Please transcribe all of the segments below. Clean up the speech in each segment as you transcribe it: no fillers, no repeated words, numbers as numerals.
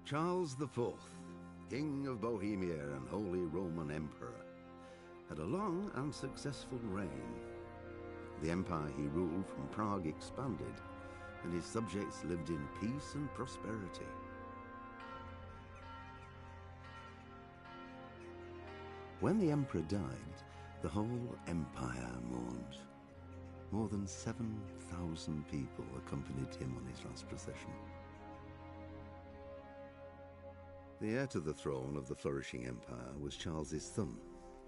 Charles IV, King of Bohemia and Holy Roman Emperor, had a long and successful reign. The empire he ruled from Prague expanded, and his subjects lived in peace and prosperity. When the emperor died, the whole empire mourned. More than 7,000 people accompanied him on his last procession. The heir to the throne of the flourishing empire was Charles's son,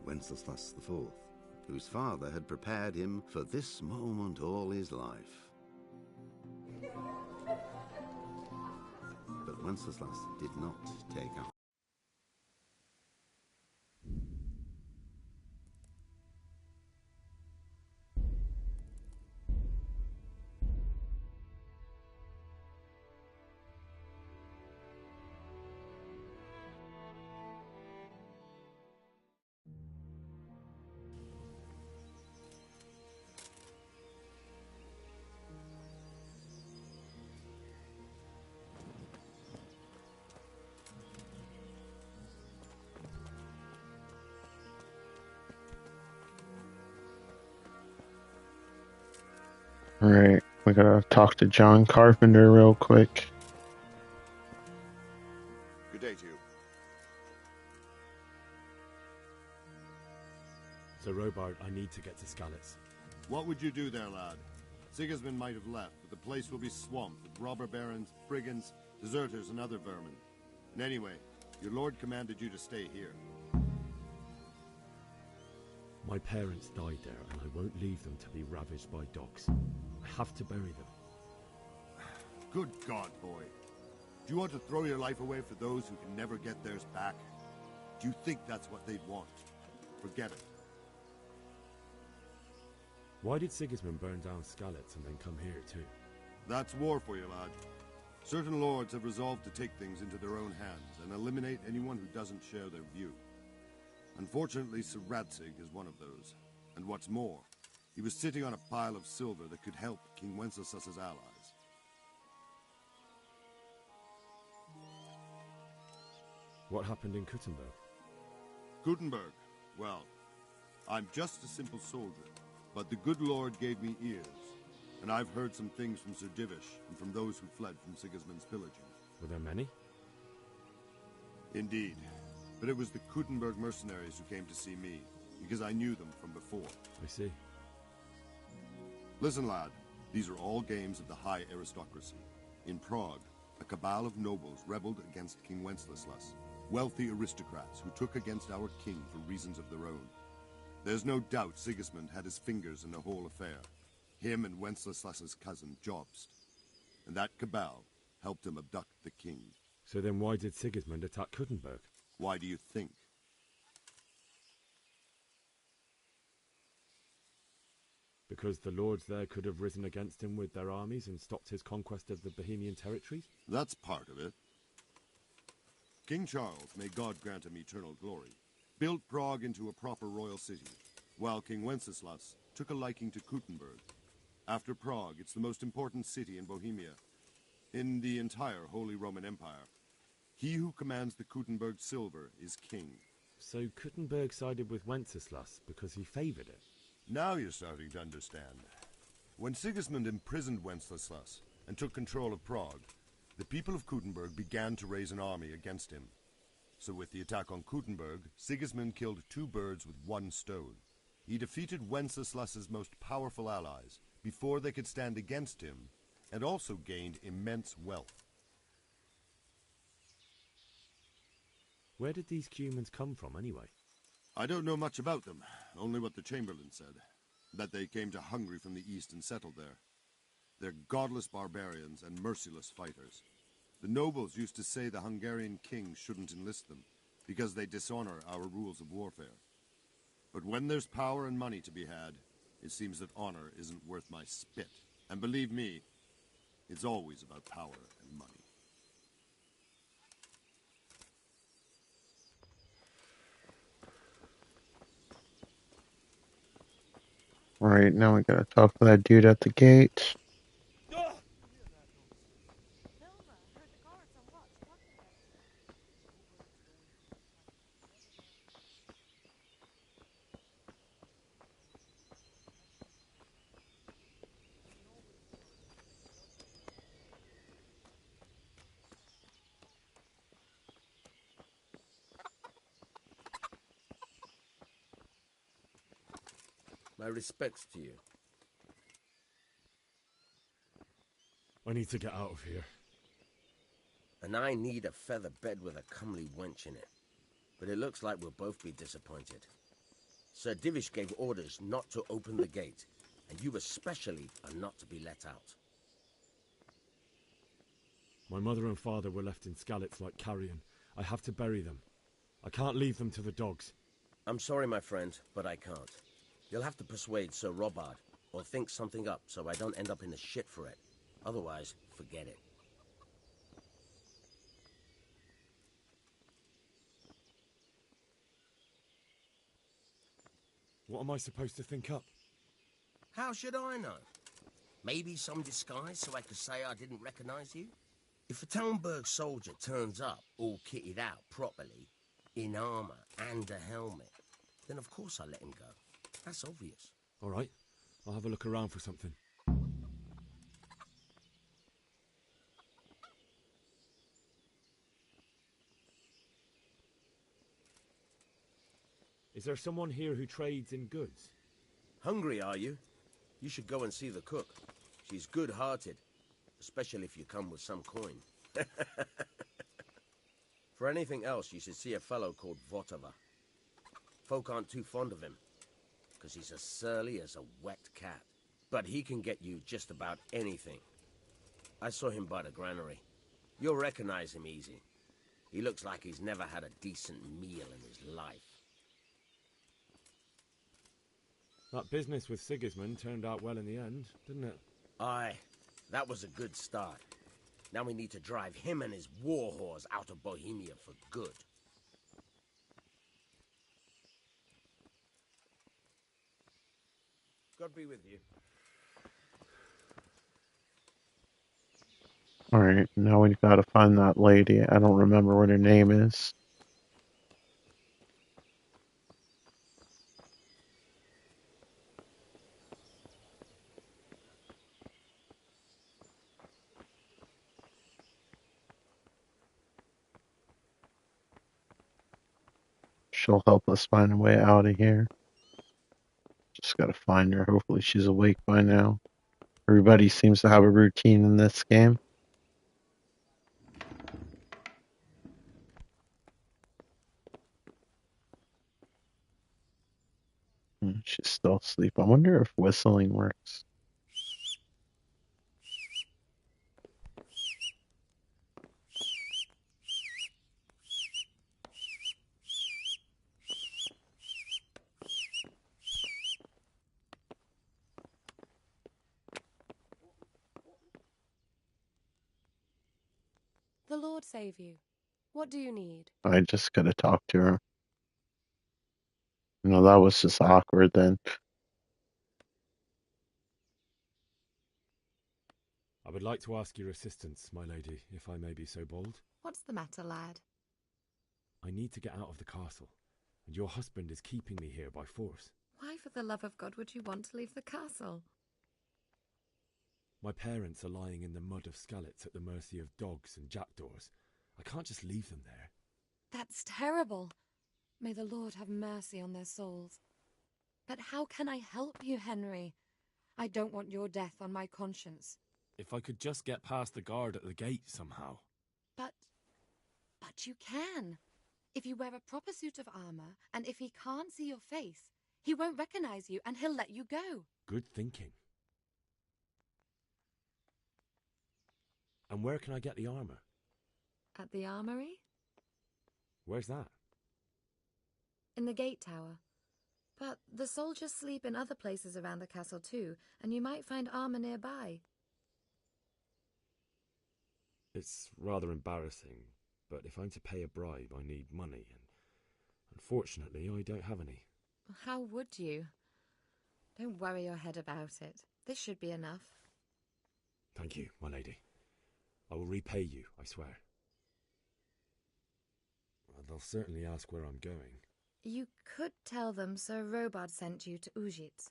Wenceslas IV, whose father had prepared him for this moment all his life. But Wenceslas did not take up. Alright, we gotta talk to John Carpenter real quick. Good day to you. Sir Robard, I need to get to Skalitz. What would you do there, lad? Sigismund might have left, but the place will be swamped with robber barons, brigands, deserters, and other vermin. And anyway, your lord commanded you to stay here. My parents died there, and I won't leave them to be ravaged by dogs. I have to bury them. Good God, boy. Do you want to throw your life away for those who can never get theirs back? Do you think that's what they'd want? Forget it. Why did Sigismund burn down Skalitz and then come here too? That's war for you, lad. Certain lords have resolved to take things into their own hands and eliminate anyone who doesn't share their view. Unfortunately, Sir Radzig is one of those. And what's more, he was sitting on a pile of silver that could help King Wenceslas's allies. What happened in Kuttenberg? Kuttenberg? Well, I'm just a simple soldier, but the good Lord gave me ears, and I've heard some things from Sir Divish and from those who fled from Sigismund's pillaging. Were there many? Indeed, but it was the Kuttenberg mercenaries who came to see me, because I knew them from before. I see. Listen, lad, these are all games of the high aristocracy. In Prague, a cabal of nobles rebelled against King Wenceslas, wealthy aristocrats who took against our king for reasons of their own. There's no doubt Sigismund had his fingers in the whole affair. Him and Wenceslas's cousin, Jobst. And that cabal helped him abduct the king. So then why did Sigismund attack Kuttenberg? Why do you think? Because the lords there could have risen against him with their armies and stopped his conquest of the Bohemian territories? That's part of it. King Charles, may God grant him eternal glory, built Prague into a proper royal city, while King Wenceslas took a liking to Kuttenberg. After Prague, it's the most important city in Bohemia, in the entire Holy Roman Empire. He who commands the Kuttenberg silver is king. So Kuttenberg sided with Wenceslas because he favoured it? Now you're starting to understand. When Sigismund imprisoned Wenceslas and took control of Prague, the people of Kuttenberg began to raise an army against him. So with the attack on Kuttenberg, Sigismund killed two birds with one stone. He defeated Wenceslas's most powerful allies before they could stand against him, and also gained immense wealth. Where did these humans come from anyway? I don't know much about them, only what the Chamberlain said, that they came to Hungary from the east and settled there. They're godless barbarians and merciless fighters. The nobles used to say the Hungarian king shouldn't enlist them, because they dishonor our rules of warfare. But when there's power and money to be had, it seems that honor isn't worth my spit. And believe me, it's always about power and money. Alright, now we gotta talk to that dude at the gate. My respects to you. I need to get out of here. And I need a feather bed with a comely wench in it. But it looks like we'll both be disappointed. Sir Divish gave orders not to open the gate, and you especially are not to be let out. My mother and father were left in Skalitz like carrion. I have to bury them. I can't leave them to the dogs. I'm sorry, my friend, but I can't. You'll have to persuade Sir Robard, or think something up so I don't end up in the shit for it. Otherwise, forget it. What am I supposed to think up? How should I know? Maybe some disguise so I could say I didn't recognize you? If a Talmberg soldier turns up all kitted out properly, in armor and a helmet, then of course I let him go. That's obvious. All right, I'll have a look around for something. Is there someone here who trades in goods? Hungry, are you? You should go and see the cook. She's good-hearted, especially if you come with some coin. For anything else, you should see a fellow called Votava. Folk aren't too fond of him, because he's as surly as a wet cat. But he can get you just about anything. I saw him by the granary. You'll recognize him easy. He looks like he's never had a decent meal in his life. That business with Sigismund turned out well in the end, didn't it? Aye, that was a good start. Now we need to drive him and his war whores out of Bohemia for good. God be with you. Alright, now we've got to find that lady. I don't remember what her name is. She'll help us find a way out of here. Just gotta find her. Hopefully she's awake by now. Everybody seems to have a routine in this game. She's still asleep. I wonder if whistling works. The Lord save you. What do you need? I just gotta talk to her. No, that was just awkward then. I would like to ask your assistance, my lady, if I may be so bold. What's the matter, lad? I need to get out of the castle, and your husband is keeping me here by force. Why, for the love of God, would you want to leave the castle? My parents are lying in the mud of Skalitz at the mercy of dogs and jackdaws. I can't just leave them there. That's terrible. May the Lord have mercy on their souls. But how can I help you, Henry? I don't want your death on my conscience. If I could just get past the guard at the gate somehow. But you can. If you wear a proper suit of armor, and if he can't see your face, he won't recognize you and he'll let you go. Good thinking. And where can I get the armor? At the armory? Where's that? In the gate tower. But the soldiers sleep in other places around the castle too, and you might find armor nearby. It's rather embarrassing, but if I'm to pay a bribe, I need money, and unfortunately, I don't have any. How would you? Don't worry your head about it. This should be enough. Thank you, my lady. I will repay you, I swear. They'll certainly ask where I'm going. You could tell them Sir Robard sent you to Ujitz,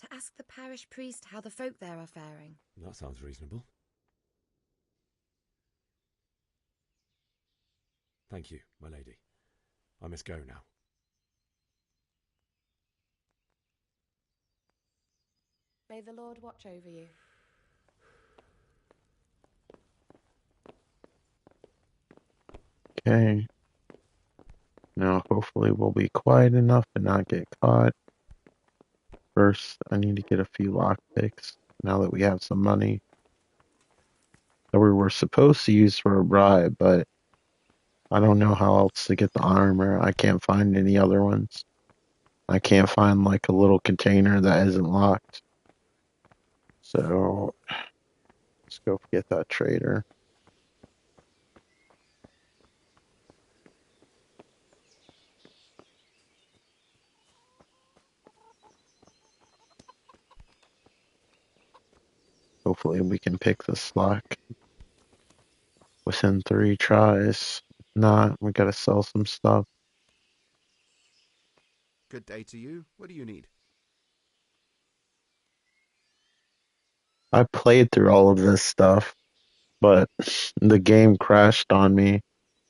to ask the parish priest how the folk there are faring. That sounds reasonable. Thank you, my lady. I must go now. May the Lord watch over you. Okay. Now, hopefully we'll be quiet enough and not get caught. First, I need to get a few lockpicks now that we have some money that we were supposed to use for a bribe, but I don't know how else to get the armor. I can't find any other ones. I can't find like a little container that isn't locked. So let's go get that trader. Hopefully we can pick this lock within 3 tries. If not, we gotta sell some stuff. Good day to you. What do you need? I played through all of this stuff, but the game crashed on me.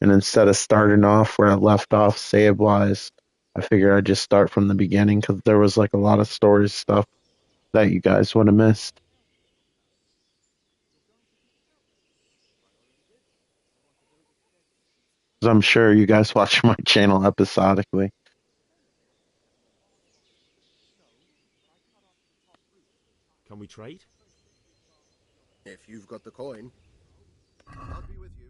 And instead of starting off where I left off save wise, I figured I'd just start from the beginning because there was like a lot of story stuff that you guys would have missed. 'Cause I'm sure you guys watch my channel episodically. Can we trade? If you've got the coin, I'll be with you.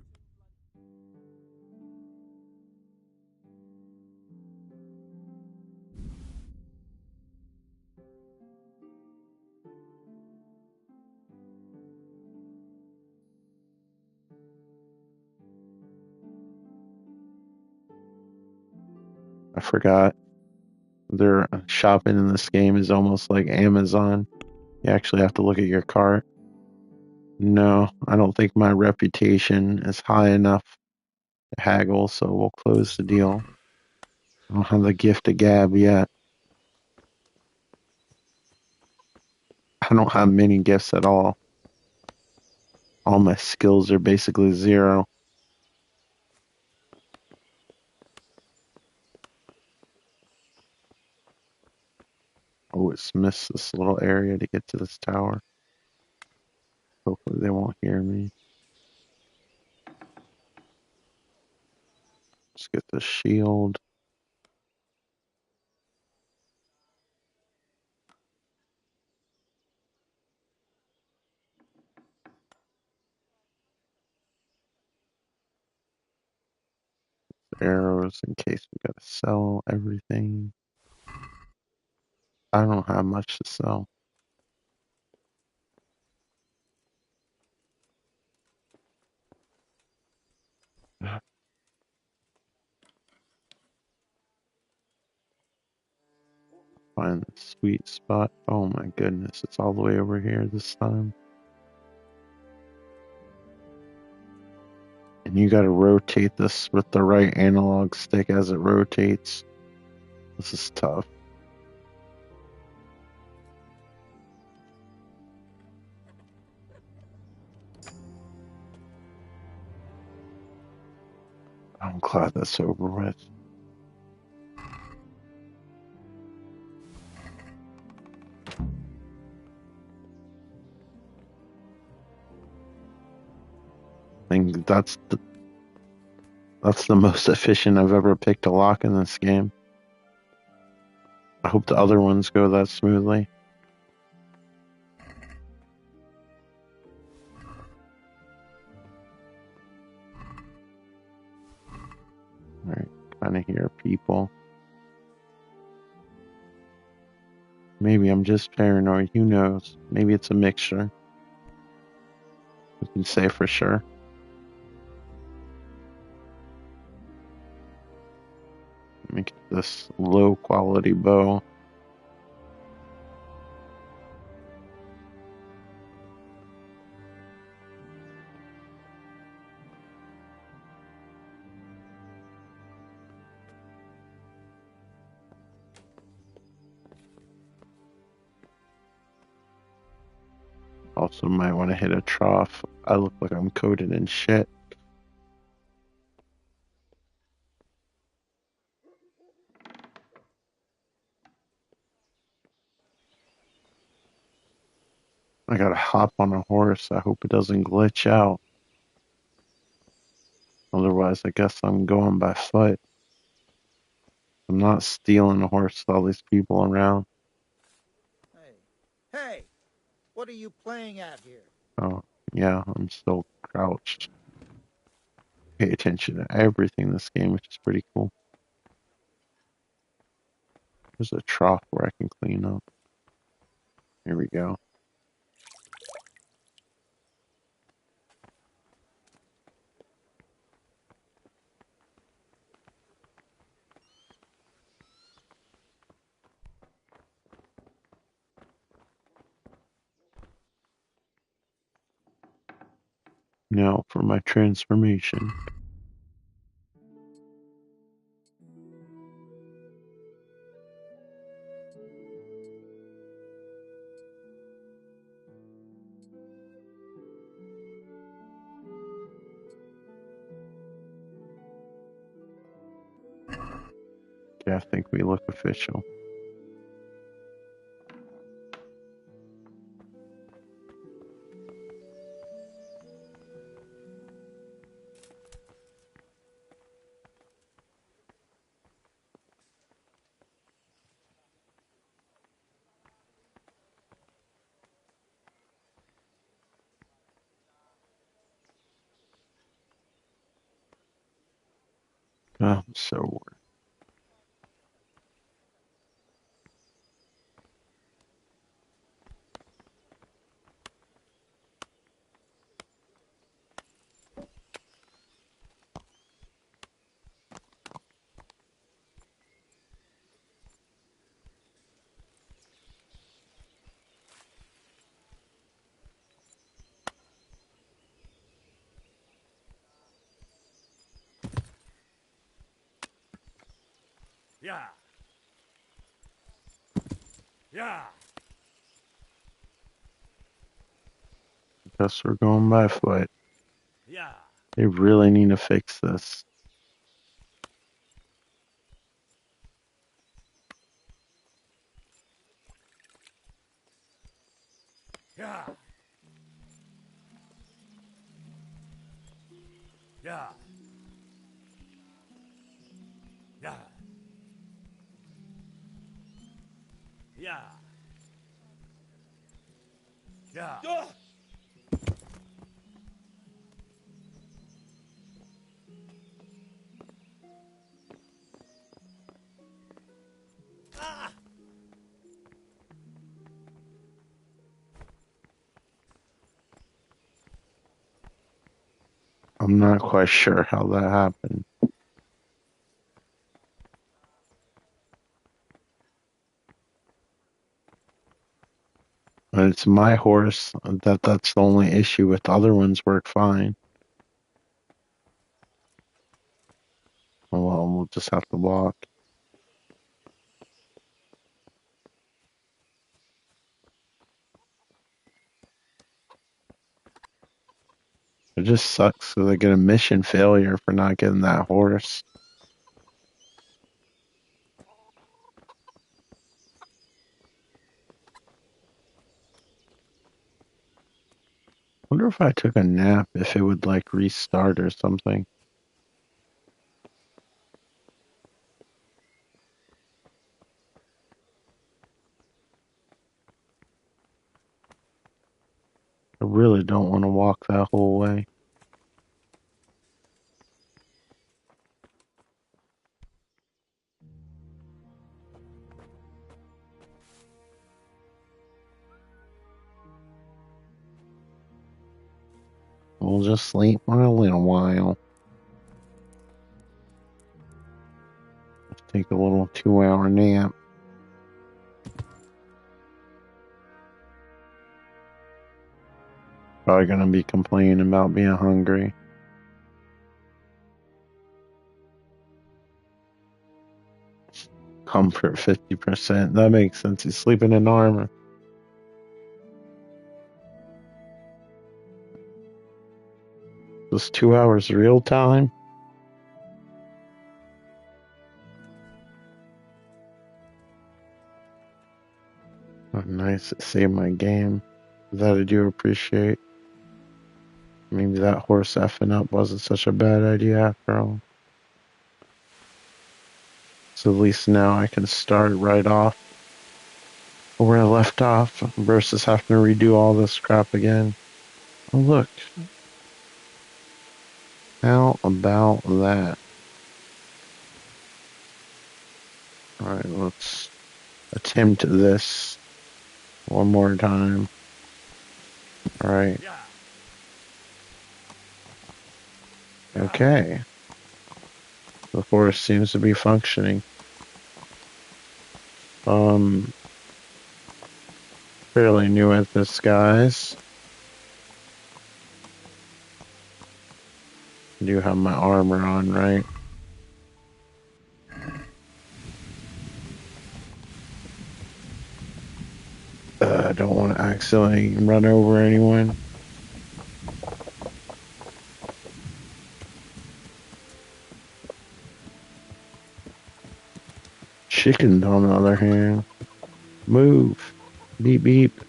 I forgot. Their shopping in this game is almost like Amazon. You actually have to look at your cart. No, I don't think my reputation is high enough to haggle, so we'll close the deal. I don't have the gift of gab yet. I don't have many gifts at all. All my skills are basically 0. Always miss this little area to get to this tower. Hopefully they won't hear me. Let's get the shield. Arrows in case we gotta sell everything. I don't have much to sell. Find the sweet spot. Oh my goodness, it's all the way over here this time. And you gotta rotate this with the right analog stick as it rotates. This is tough. I'm glad that's over with. I think that's the most efficient I've ever picked a lock in this game. I hope the other ones go that smoothly. Alright, kinda hear people. Maybe I'm just paranoid, who knows? Maybe it's a mixture. We can say for sure. Let me get this low quality bow. Also might want to hit a trough. I look like I'm coated in shit. I gotta hop on a horse. I hope it doesn't glitch out. Otherwise, I guess I'm going by foot. I'm not stealing a horse with all these people around. Hey, what are you playing at here? Oh, yeah, I'm still crouched. Pay attention to everything in this game, which is pretty cool. There's a trough where I can clean up. Here we go. Now for my transformation. Okay, I think we look official. I'm so Yeah. Yeah. Guess we're going by foot. Yeah. They really need to fix this. Yeah. Yeah. Yeah. Yeah. Yeah. Ah! I'm not quite sure how that happened. But it's my horse. That's the only issue. With the other ones work fine. Oh, well, we'll just have to walk. It just sucks because I get a mission failure for not getting that horse. Wonder if I took a nap if it would like restart or something. I really don't want to walk that whole way. We'll just sleep for a little while. Let's take a little 2-hour nap. Probably gonna be complaining about being hungry. Comfort 50%. That makes sense. He's sleeping in armor. This 2 hours real time? Oh, nice. It saved my game. That I do appreciate. Maybe that horse effing up wasn't such a bad idea after all. So at least now I can start right off where I left off versus having to redo all this crap again. Oh, look. How about that? Alright, let's attempt this one more time. Alright. Okay. The horse seems to be functioning. Fairly new at this, guys. I do have my armor on, right? I don't want to accidentally run over anyone. Chickens, on the other hand, move. Beep, beep.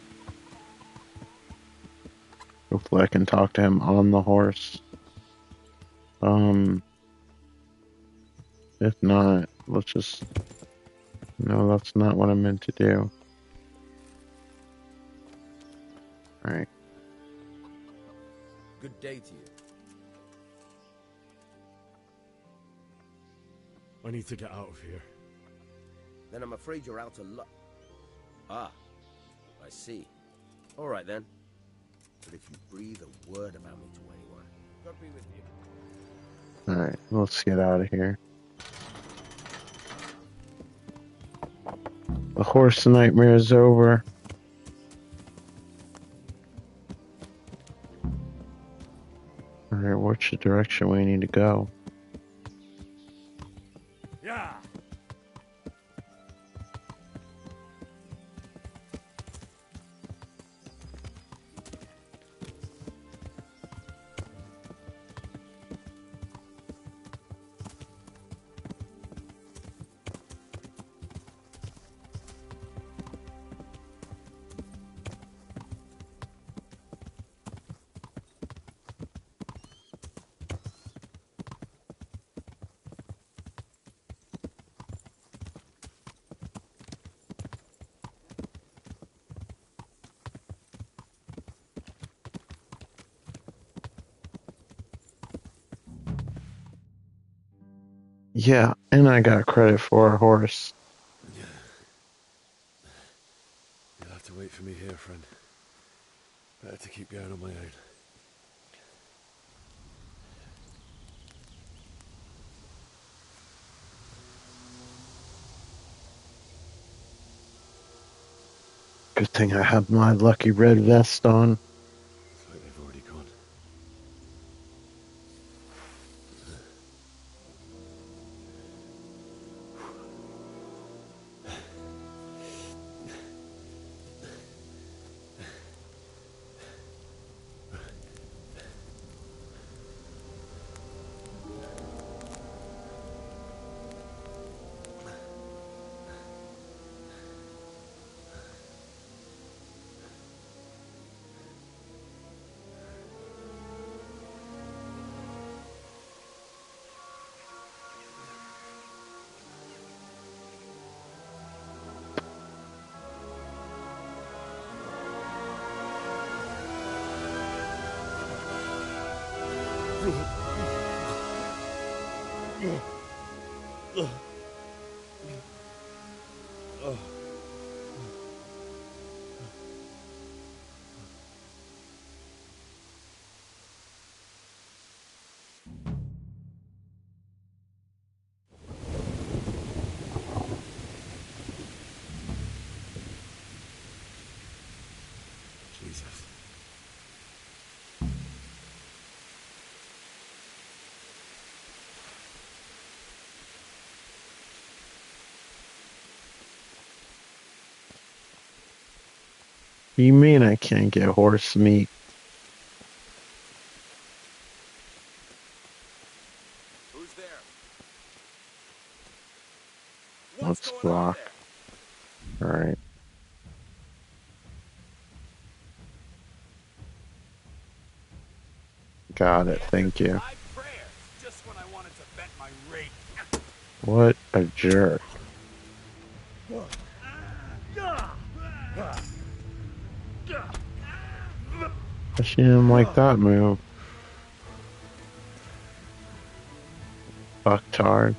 Hopefully I can talk to him on the horse. If not, let's just... No, that's not what I meant to do. Alright. Good day to you. I need to get out of here. Then I'm afraid you're out of luck. Ah, I see. All right then. But if you breathe a word about me to anyone, God be with you. Alright, let's get out of here. The horse nightmare is over. Alright, which direction we need to go? Yeah. Yeah, and I got credit for a horse. You'll have to wait for me here, friend. Better to keep going on my own. Good thing I have my lucky red vest on. Looks like they've already gone. Jesus. You mean I can't get horse meat? Who's there? What's Let's going on block. there? Alright. Got it, thank you. My prayers, just when I wanted to vent my rage. What a jerk. I didn't like that move. Fucktard.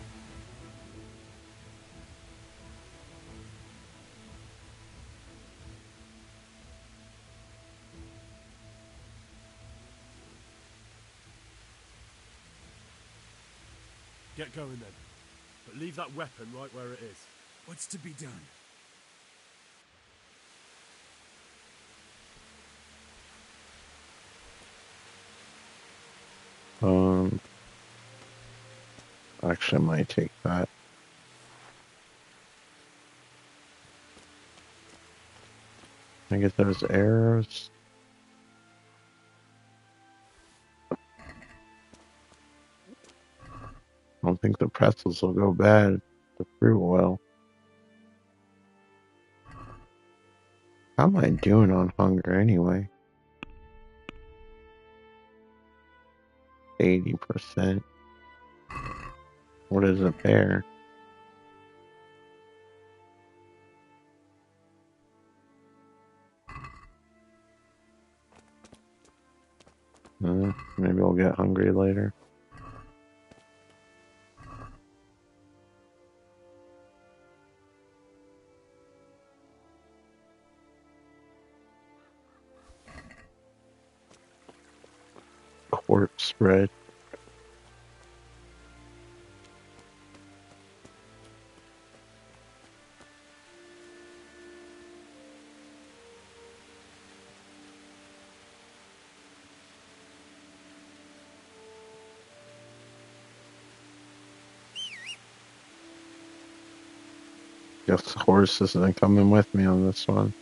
Get going then. But leave that weapon right where it is. What's to be done? Actually, I might take that. Can I get those arrows? I don't think the pretzels will go bad. The fruit will. How am I doing on hunger anyway? 80%. What is a bear? Maybe I'll get hungry later. Corpse spread. Guess the horse isn't coming with me on this one.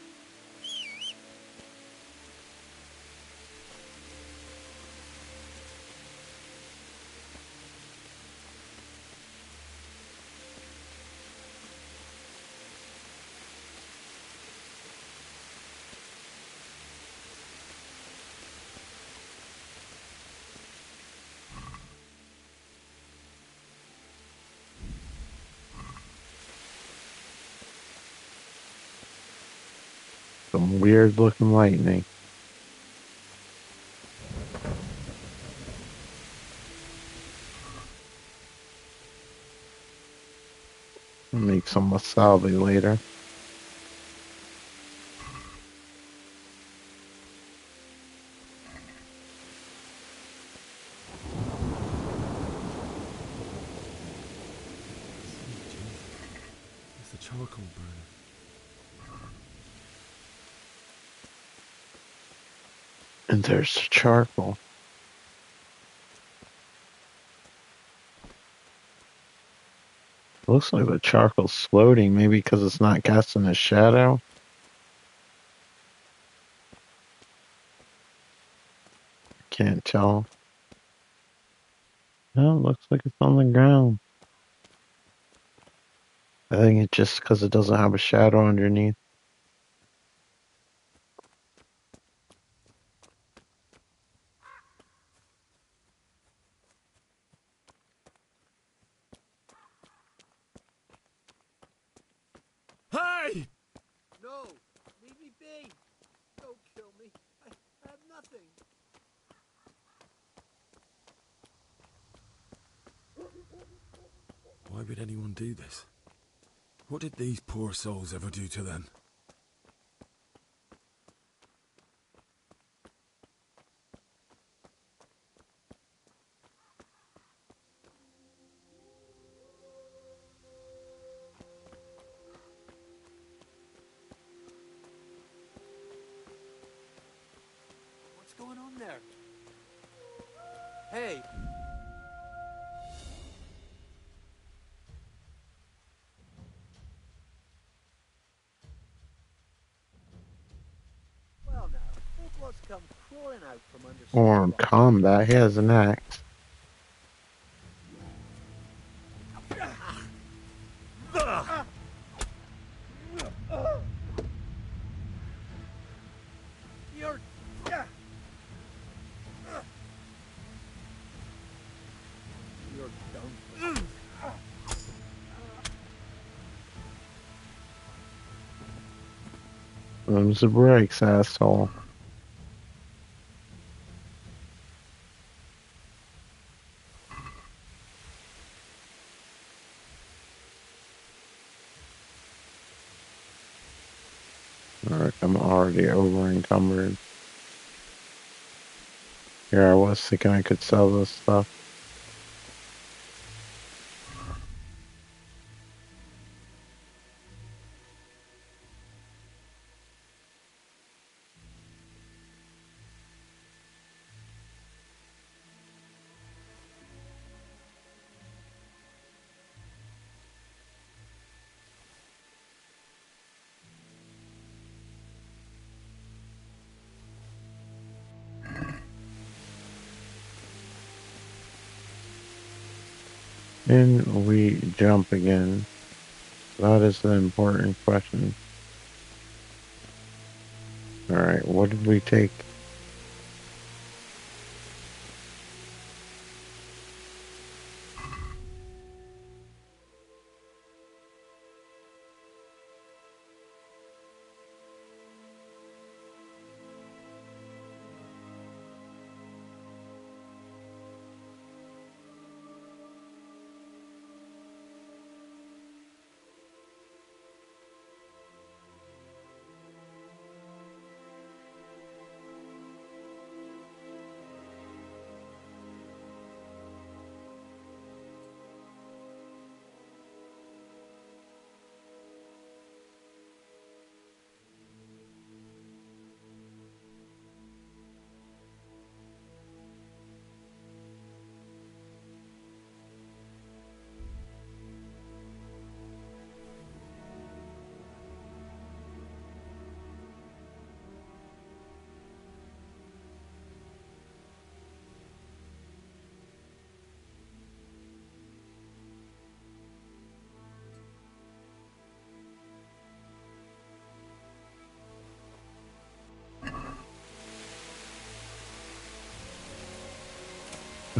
Some weird looking lightning. I'll make some wasabi later. It's the charcoal burner. And there's the charcoal. Looks like the charcoal's floating, maybe because it's not casting a shadow. Can't tell. No, it looks like it's on the ground. I think it's just because it doesn't have a shadow underneath. Hey! No, leave me be. Don't kill me. I have nothing. Why would anyone do this? What did these poor souls ever do to them? What's going on there? Hey. Well now, look what's come crawling out from under some Or in rock. combat, he has an axe. You're... Them's the brakes, asshole. Alright, I'm already over encumbered. Here, I was thinking I could sell this stuff. And we jump again. That is the important question. Alright, what did we take?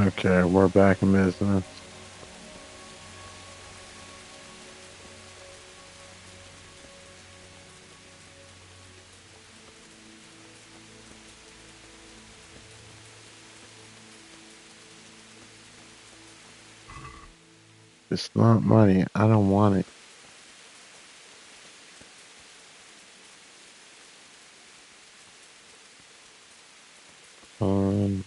Okay, we're back in business. It's not money. I don't want it. Um,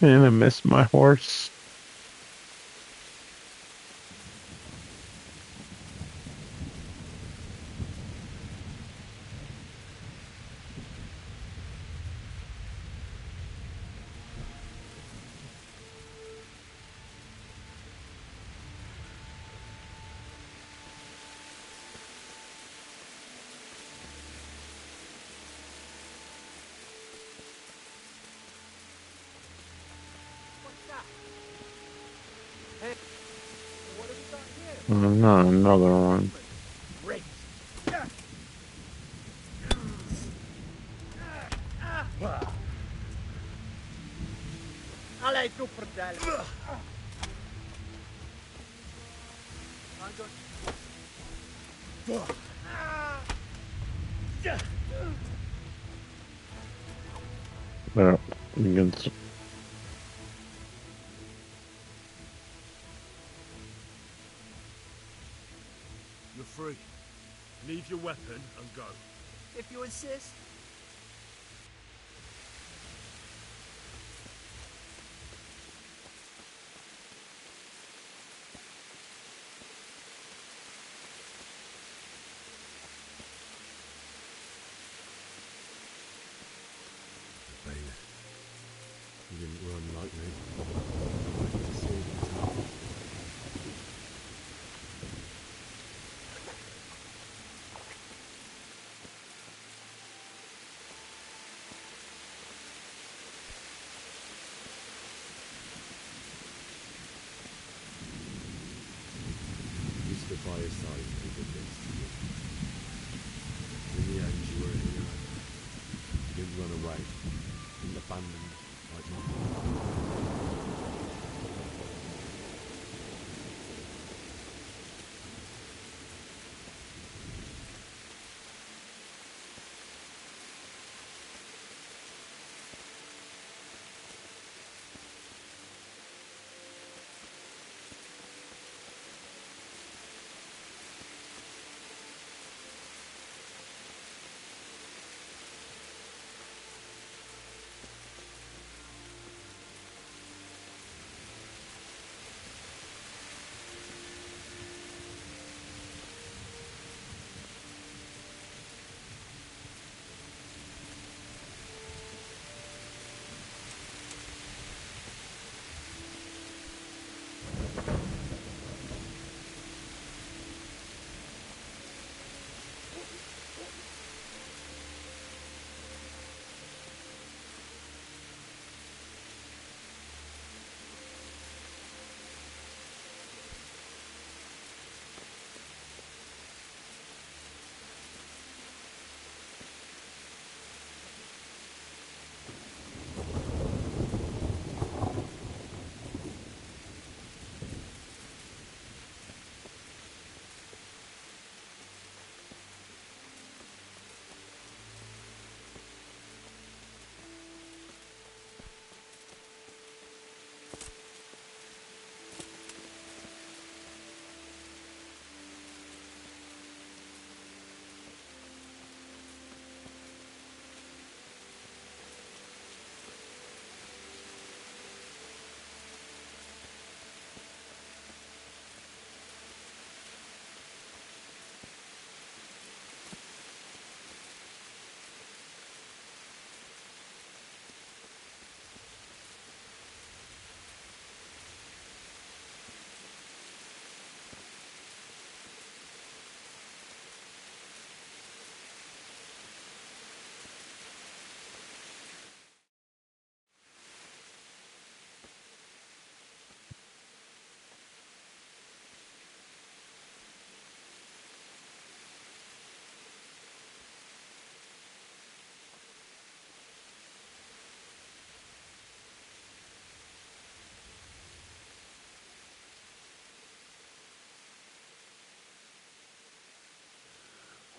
and I miss my horse. What's that? Hey, what have we got here? Not another one. Great. Allez, tu fratello. I'm going. No, you can You're free. Leave your weapon and go. If you insist. unlikely. To see what's happened. You stood by his side when he did this to you. In the end, you were a hero. You didn't run away. You didn't abandon like my father.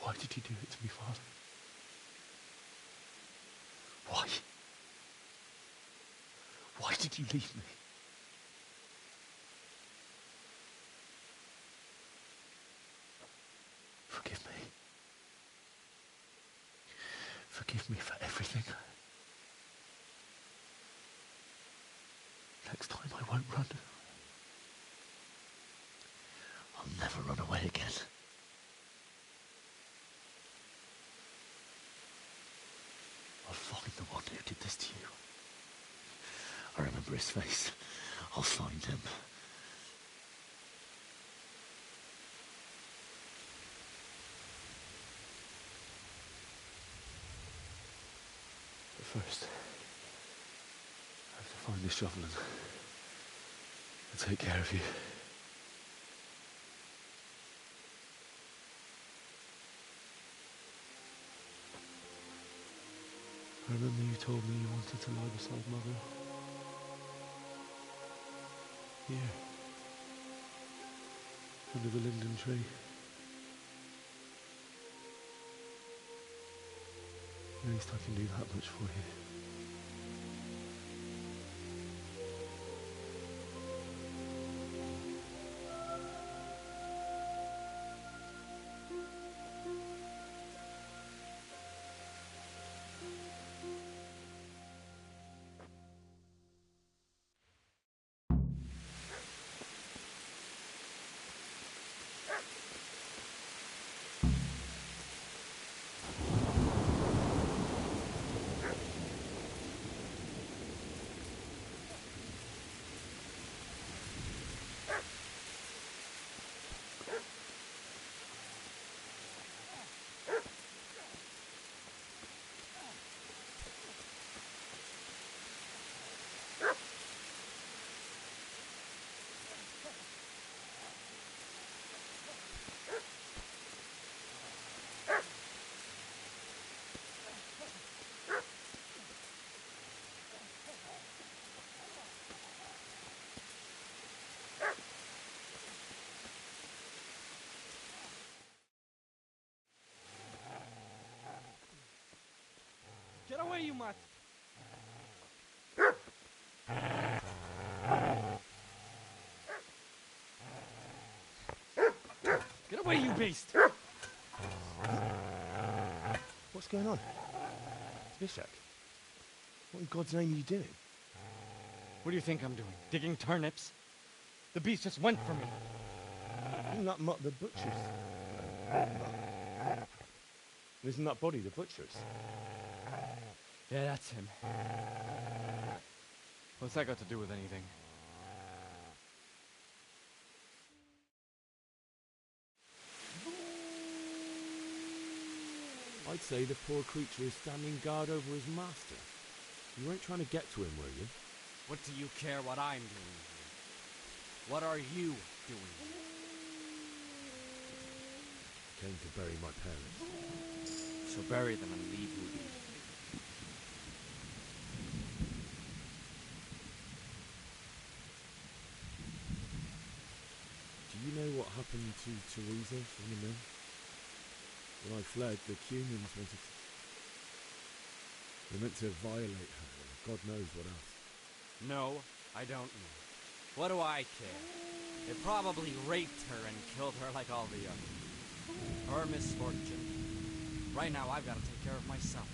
Why did you do it to me, Father? Why? Why did you leave me? Forgive me. Forgive me for everything. Next time I won't run. I'll never run away again. I'll find the one who did this to you. I remember his face. I'll find him. But first, I have to find this shovel and take care of you. I remember you told me you wanted to lie beside Mother. Here. Under the linden tree. At least I can do that much for you. much. Get away, you beast! What's going on? Vishak, what in God's name are you doing? What do you think I'm doing? Digging turnips? The beast just went for me. Isn't that not the butcher's? Isn't that body the butcher's? Yeah, that's him. What's that got to do with anything? I'd say the poor creature is standing guard over his master. You weren't trying to get to him, were you? What do you care what I'm doing here? What are you doing here? Came to bury my parents. So bury them and leave me be. Do you know what happened to Teresa in the mill? When I fled, the Cumans wanted to... They meant to violate her, and God knows what else. No, I don't know. What do I care? They probably raped her and killed her like all the others. Her misfortune. Right now, I've got to take care of myself.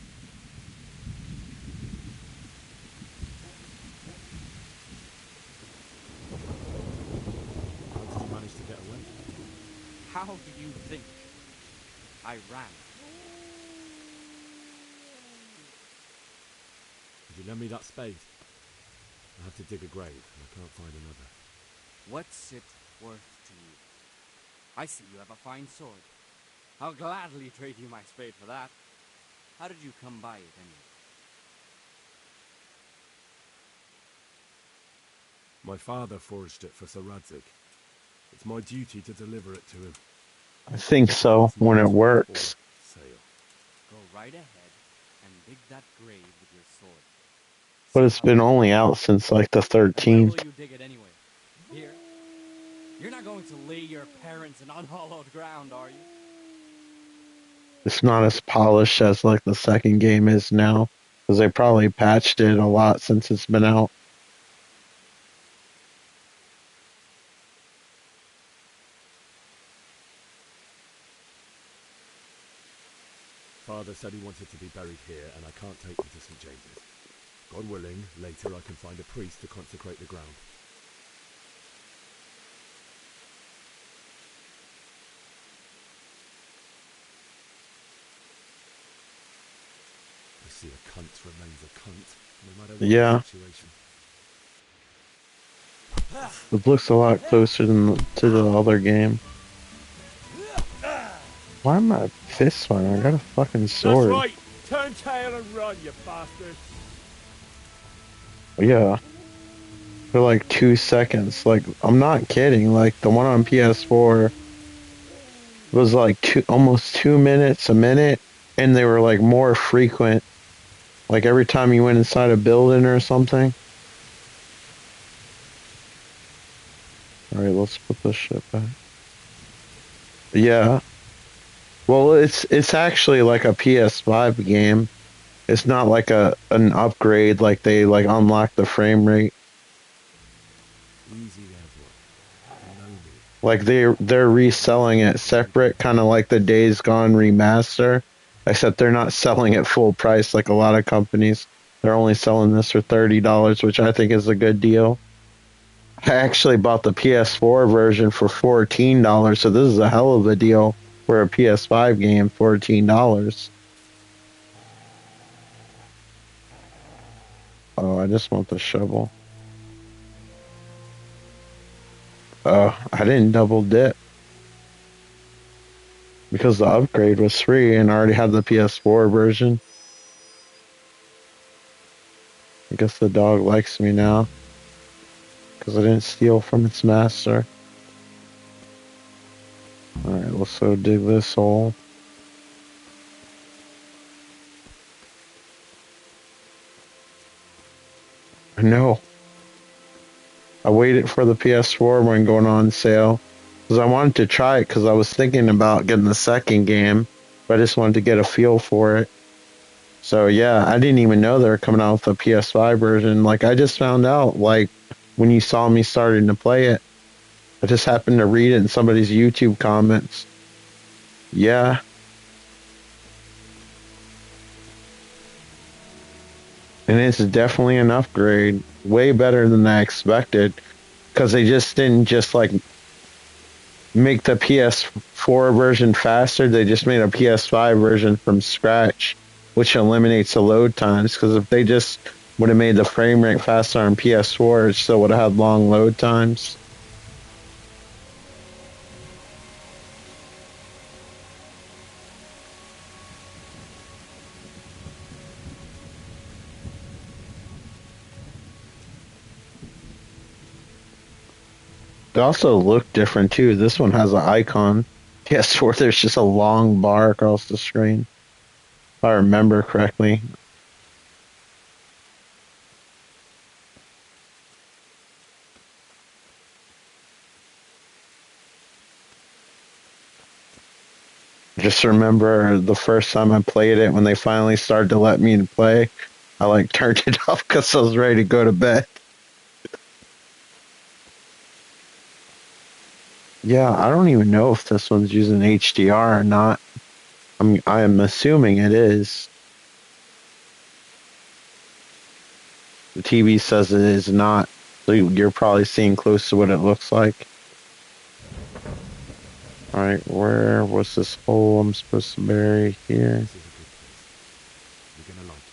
How did you manage to get away? How do you think I ran? Could you lend me that spade? I have to dig a grave, and I can't find another. What's it worth to you? I see you have a fine sword. I'll gladly trade you my spade for that. How did you come by it anyway? My father forged it for Sir Radzig. It's my duty to deliver it to him. I think so, when it works. Go right ahead and dig that grave with your sword. But it's been only out since like the Where 13th. will you dig it anyway? Here? You're not going to lay your parents in unhallowed ground, are you? It's not as polished as like the second game is now, because they probably patched it a lot since it's been out. Father said he wanted to be buried here, and I can't take him to St. James's. God willing, later I can find a priest to consecrate the ground. I see a cunt remains a cunt, no matter what the situation. It looks a lot closer to the other game. Why am I fist fighting? I got a fucking sword. That's right! Turn tail and run, you bastard! Yeah. For like 2 seconds. Like, I'm not kidding. Like, the one on PS4 was like almost 2 minutes, a minute, and they were like more frequent. Like every time you went inside a building or something. Alright, let's put this shit back. Yeah. Well, it's actually like a PS5 game. It's not like an upgrade, like they like unlock the frame rate. Easy Like they're reselling it separate, kind of like the Days Gone remaster, except they're not selling it full price like a lot of companies. They're only selling this for $30, which I think is a good deal. I actually bought the PS4 version for $14, so this is a hell of a deal for a PS5 game, $14. Oh, I just want the shovel. Oh, I didn't double dip. Because the upgrade was free and I already had the PS4 version. I guess the dog likes me now. Because I didn't steal from its master. Alright, let's go dig this hole. No. I waited for the PS4 when going on sale. Because I wanted to try it because I was thinking about getting the second game. But I just wanted to get a feel for it. So yeah, I didn't even know they were coming out with a PS5 version. Like I just found out like when you saw me starting to play it. I just happened to read it in somebody's YouTube comments. Yeah. And it's definitely an upgrade. Way better than I expected. Because they just didn't just like make the PS4 version faster. They just made a PS5 version from scratch, which eliminates the load times. Because if they just would have made the frame rate faster on PS4, it still would have had long load times. They also look different too. This one has an icon. PS4, there's just a long bar across the screen. If I remember correctly. Just remember the first time I played it, when they finally started to let me play, I like turned it off because I was ready to go to bed. Yeah, I don't even know if this one's using HDR or not. I am assuming it is. The TV says it is not, so you're probably seeing close to what it looks like. Alright, where was this hole I'm supposed to bury? Here. This is a good place. You're gonna like it.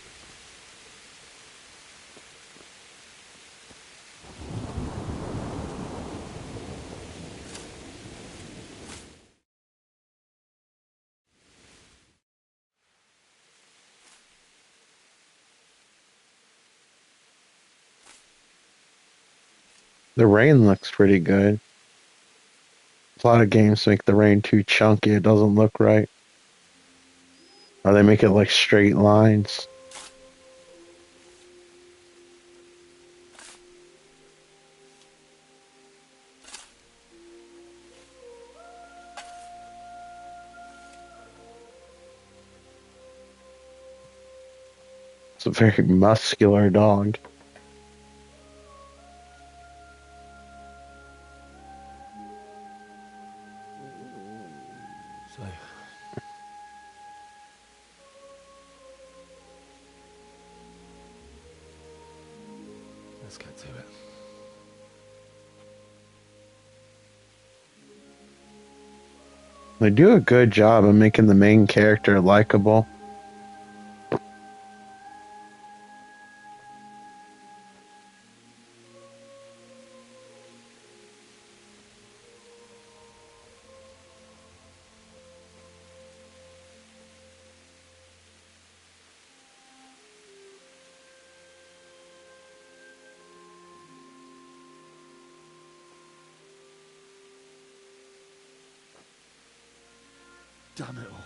The rain looks pretty good. A lot of games make the rain too chunky, it doesn't look right. Or they make it like straight lines. It's a very muscular dog. So, let's get to it. They do a good job of making the main character likable. Damn it all.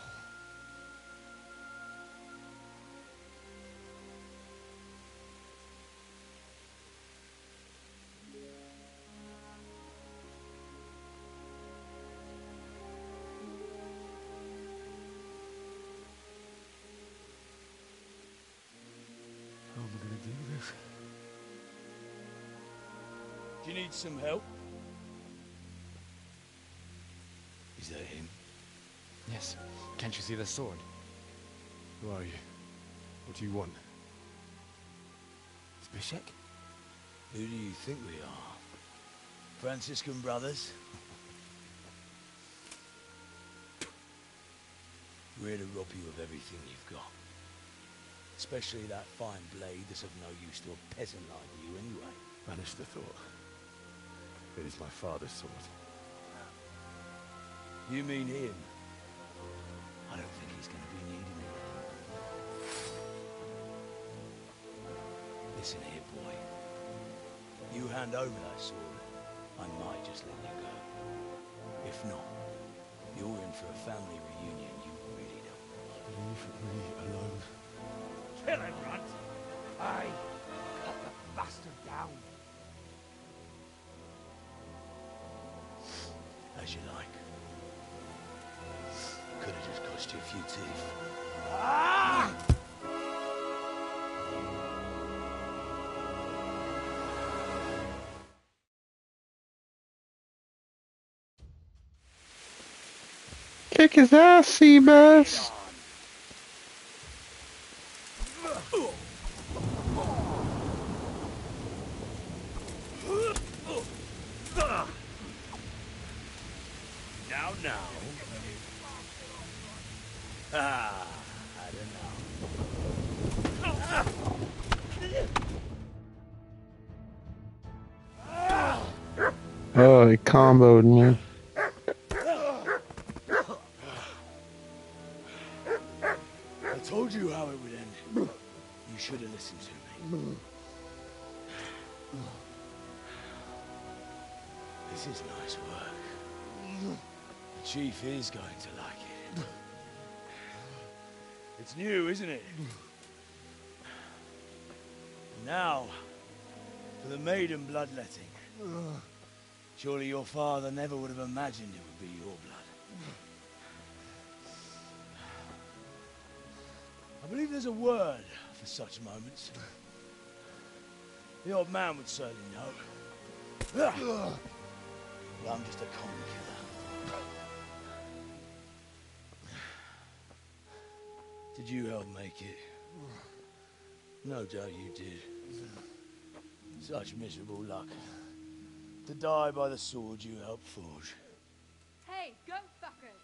How am I gonna do this? Do you need some help? Is that him? Yes. Can't you see the sword? Who are you? What do you want? Zbyszek? Who do you think we are? Franciscan brothers? We're here to rob you of everything you've got. Especially that fine blade that's of no use to a peasant like you anyway. Banish the thought. It is my father's sword. You mean him? I don't think he's going to be needing it. Listen here, boy. You hand over that sword, I might just let you go. If not, you're in for a family reunion you really don't want. Leave me alone. Kill him, Runt! Aye! Cut the bastard down! As you like. Could have just cost you a few teeth. Ah! Kick his ass, Seabass! Now. Ah, I don't know. Oh, he comboed me. I told you how it would end. You should have listened to me. This is nice work. The chief is going to like it. It's new, isn't it? Now, for the maiden bloodletting. Surely your father never would have imagined it would be your blood. I believe there's a word for such moments. The old man would certainly know. Well, I'm just a common killer. Did you help make it? No doubt you did. Such miserable luck. To die by the sword you helped forge. Hey, go fuckers!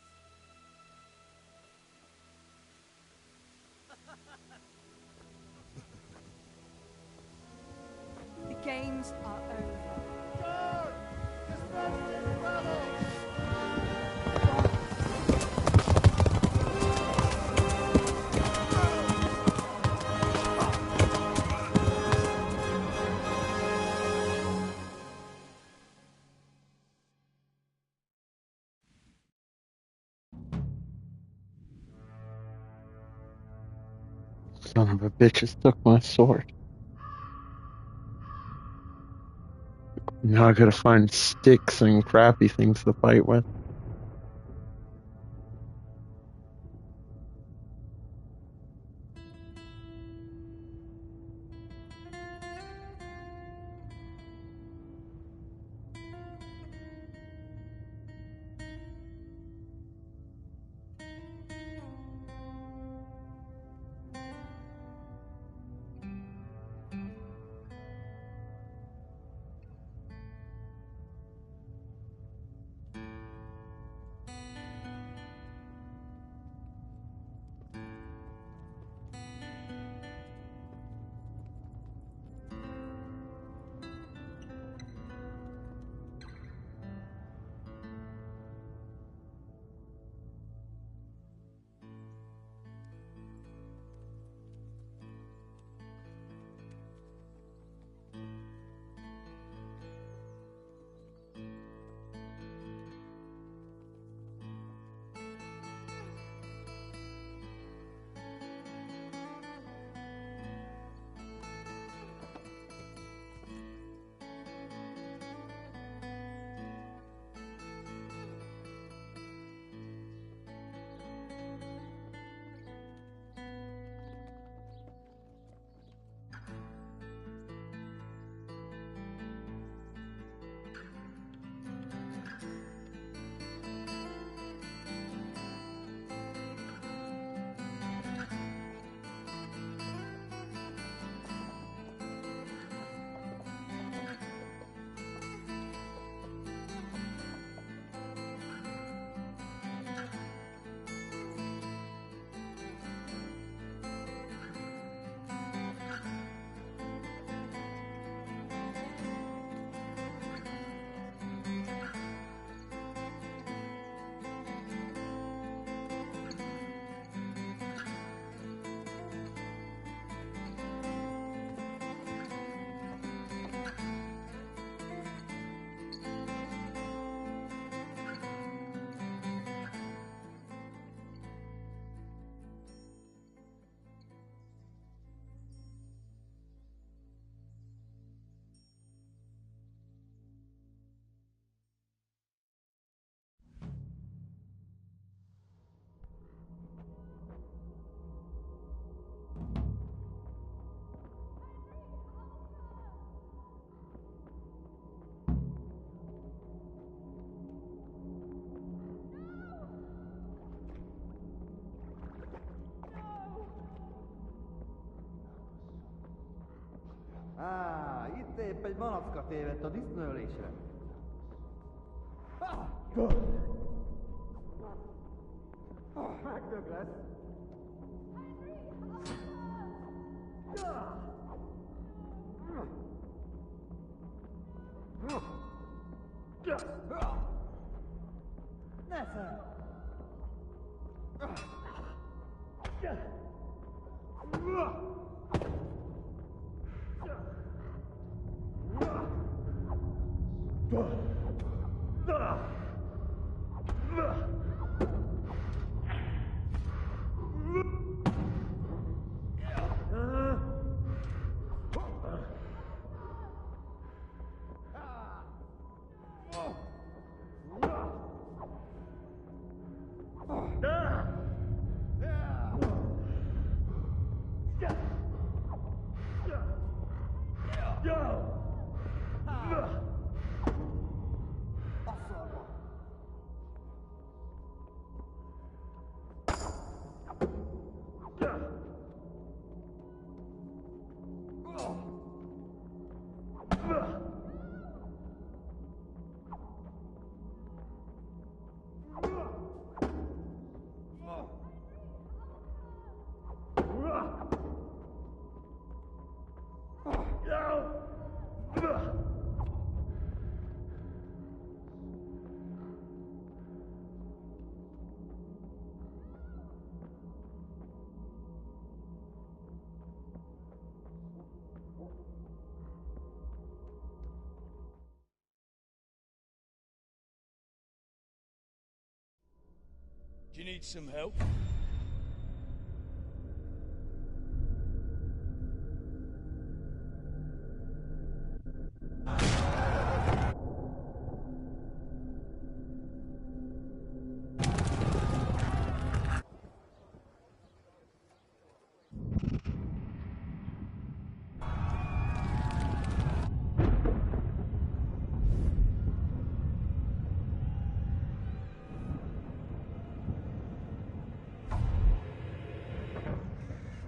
The games are over. Guard! Disbanding the battle! Son of a bitch just took my sword. Now I gotta find sticks and crappy things to fight with. Épp egy malacka tévedt a disznőlésre. Megdög lesz. Nesze! Do you need some help?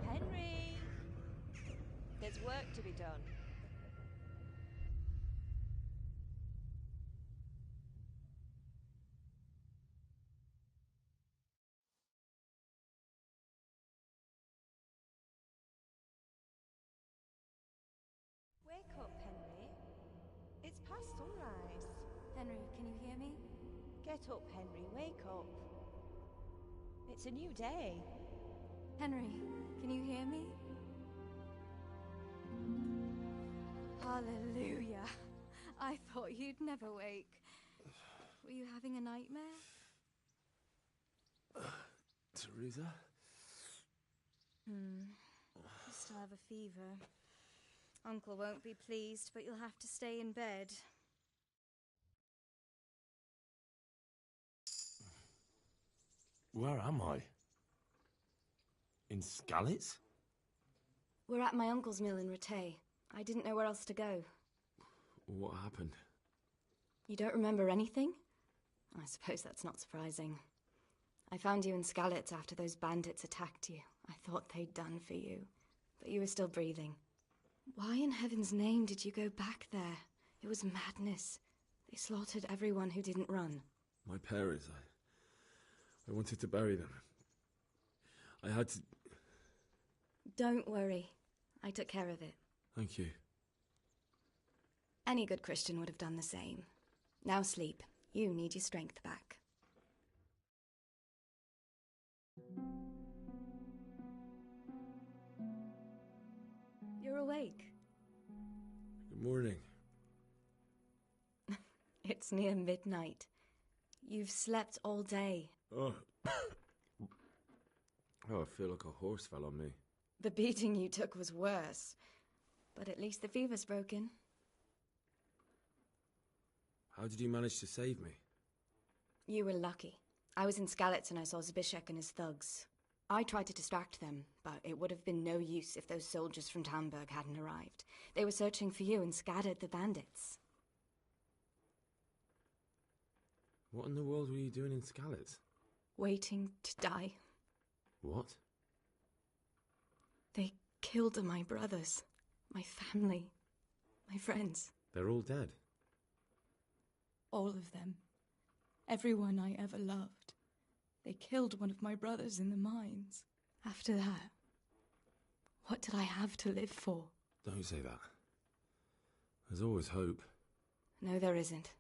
Henry! There's work to be done. Wake up, Henry. It's past sunrise. Henry, can you hear me? Get up, Henry. Wake up. It's a new day. Henry, can you hear me? Hallelujah. I thought you'd never wake. Were you having a nightmare? Teresa? You still have a fever. Uncle won't be pleased, but you'll have to stay in bed. Where am I? In Skalitz? We're at my uncle's mill in Rattay. I didn't know where else to go. What happened? You don't remember anything? I suppose that's not surprising. I found you in Skalitz after those bandits attacked you. I thought they'd done for you, but you were still breathing. Why in heaven's name did you go back there? It was madness. They slaughtered everyone who didn't run. My parents, I wanted to bury them. I had to... Don't worry. I took care of it. Thank you. Any good Christian would have done the same. Now sleep. You need your strength back. You're awake. Good morning. It's near midnight. You've slept all day. Oh. Oh, I feel like a horse fell on me. The beating you took was worse. But at least the fever's broken. How did you manage to save me? You were lucky. I was in Skalitz and I saw Zbyszek and his thugs. I tried to distract them, but it would have been no use if those soldiers from Tamburg hadn't arrived. They were searching for you and scattered the bandits. What in the world were you doing in Skalitz? Waiting to die. What? They killed my brothers, my family, My friends. They're all dead. All of them. Everyone I ever loved. They killed one of my brothers in the mines. After that, what did I have to live for? Don't say that. There's always hope. No, there isn't.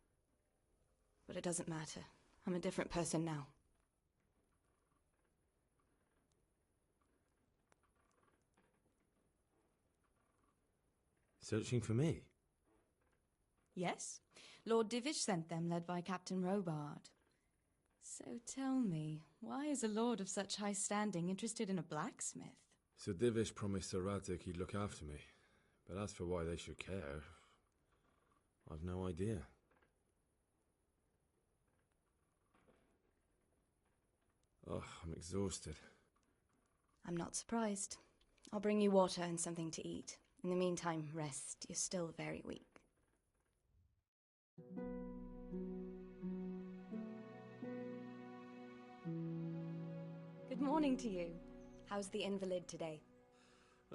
But it doesn't matter. I'm a different person now. Searching for me? Yes. Lord Divish sent them, led by Captain Robard. So tell me, why is a lord of such high standing interested in a blacksmith? Sir Divish promised Sir Radzig he'd look after me. But as for why they should care, I've no idea. Oh, I'm exhausted. I'm not surprised. I'll bring you water and something to eat. In the meantime, rest. You're still very weak. Good morning to you. How's the invalid today?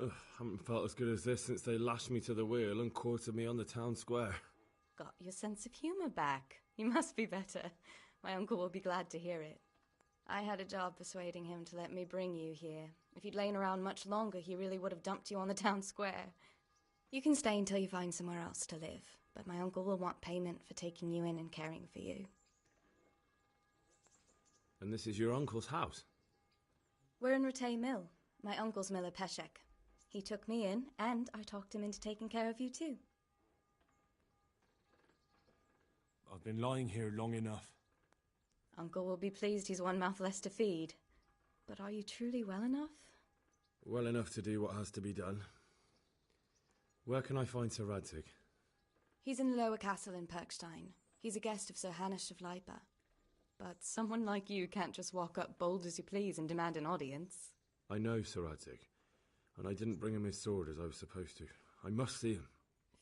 Ugh, haven't felt as good as this since they lashed me to the wheel and quartered me on the town square. Got your sense of humor back. You must be better. My uncle will be glad to hear it. I had a job persuading him to let me bring you here. If you'd lain around much longer, he really would have dumped you on the town square. You can stay until you find somewhere else to live, but my uncle will want payment for taking you in and caring for you. And this is your uncle's house? We're in Rattay Mill, my uncle's mill at Peshek. He took me in, and I talked him into taking care of you too. I've been lying here long enough. Uncle will be pleased he's one mouth less to feed. But are you truly well enough? Well enough to do what has to be done. Where can I find Sir Radzig? He's in the lower castle in Perkstein. He's a guest of Sir Hanush of Leipa. But someone like you can't just walk up bold as you please and demand an audience. I know Sir Radzig, and I didn't bring him his sword as I was supposed to. I must see him.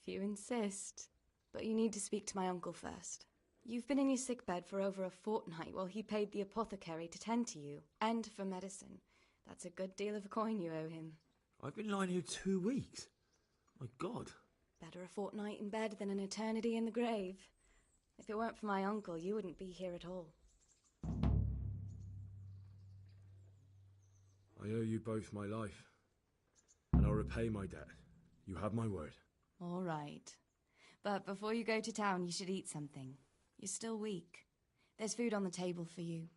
If you insist. But you need to speak to my uncle first. You've been in your sickbed for over a fortnight while he paid the apothecary to tend to you, and for medicine. That's a good deal of coin you owe him. I've been lying here 2 weeks. My God. Better a fortnight in bed than an eternity in the grave. If it weren't for my uncle, you wouldn't be here at all. I owe you both my life, and I'll repay my debt. You have my word. All right. But before you go to town, you should eat something. You're still weak. There's food on the table for you.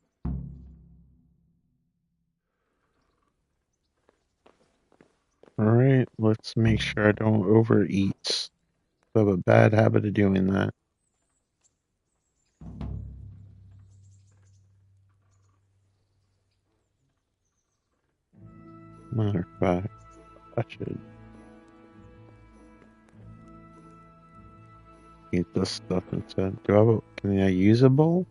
Alright, let's make sure I don't overeat. I have a bad habit of doing that. Matter of fact, I should eat this stuff instead. Do I have a, can I use a bowl?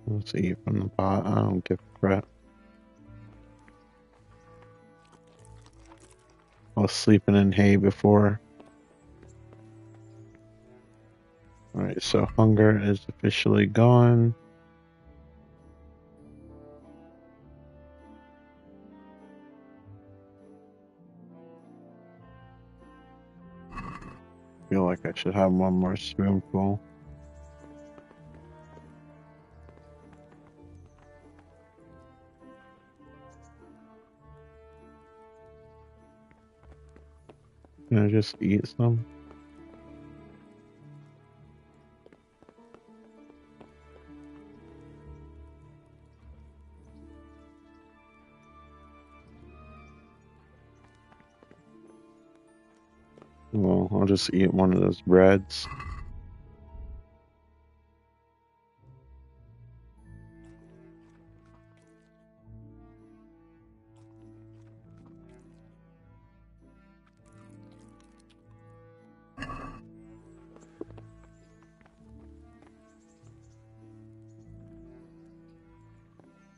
Let's eat from the pot. I don't give a crap. I was sleeping in hay before. Alright, so hunger is officially gone. Feel like I should have one more spoonful. Can I just eat some? Well, I'll just eat one of those breads.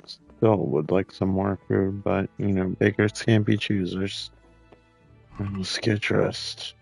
Still would like some more food, but, you know, beggars can't be choosers. Let's get dressed.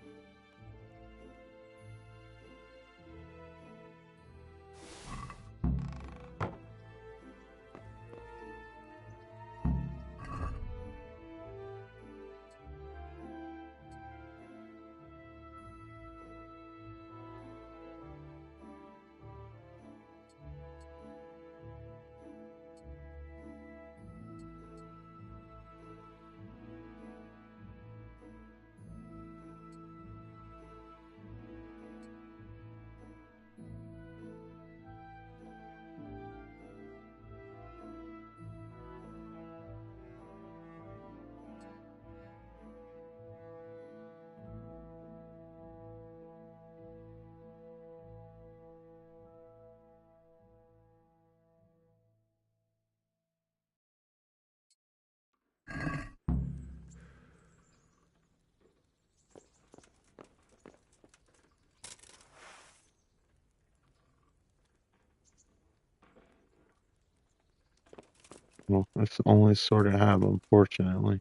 Well, that's the only sort I have, unfortunately.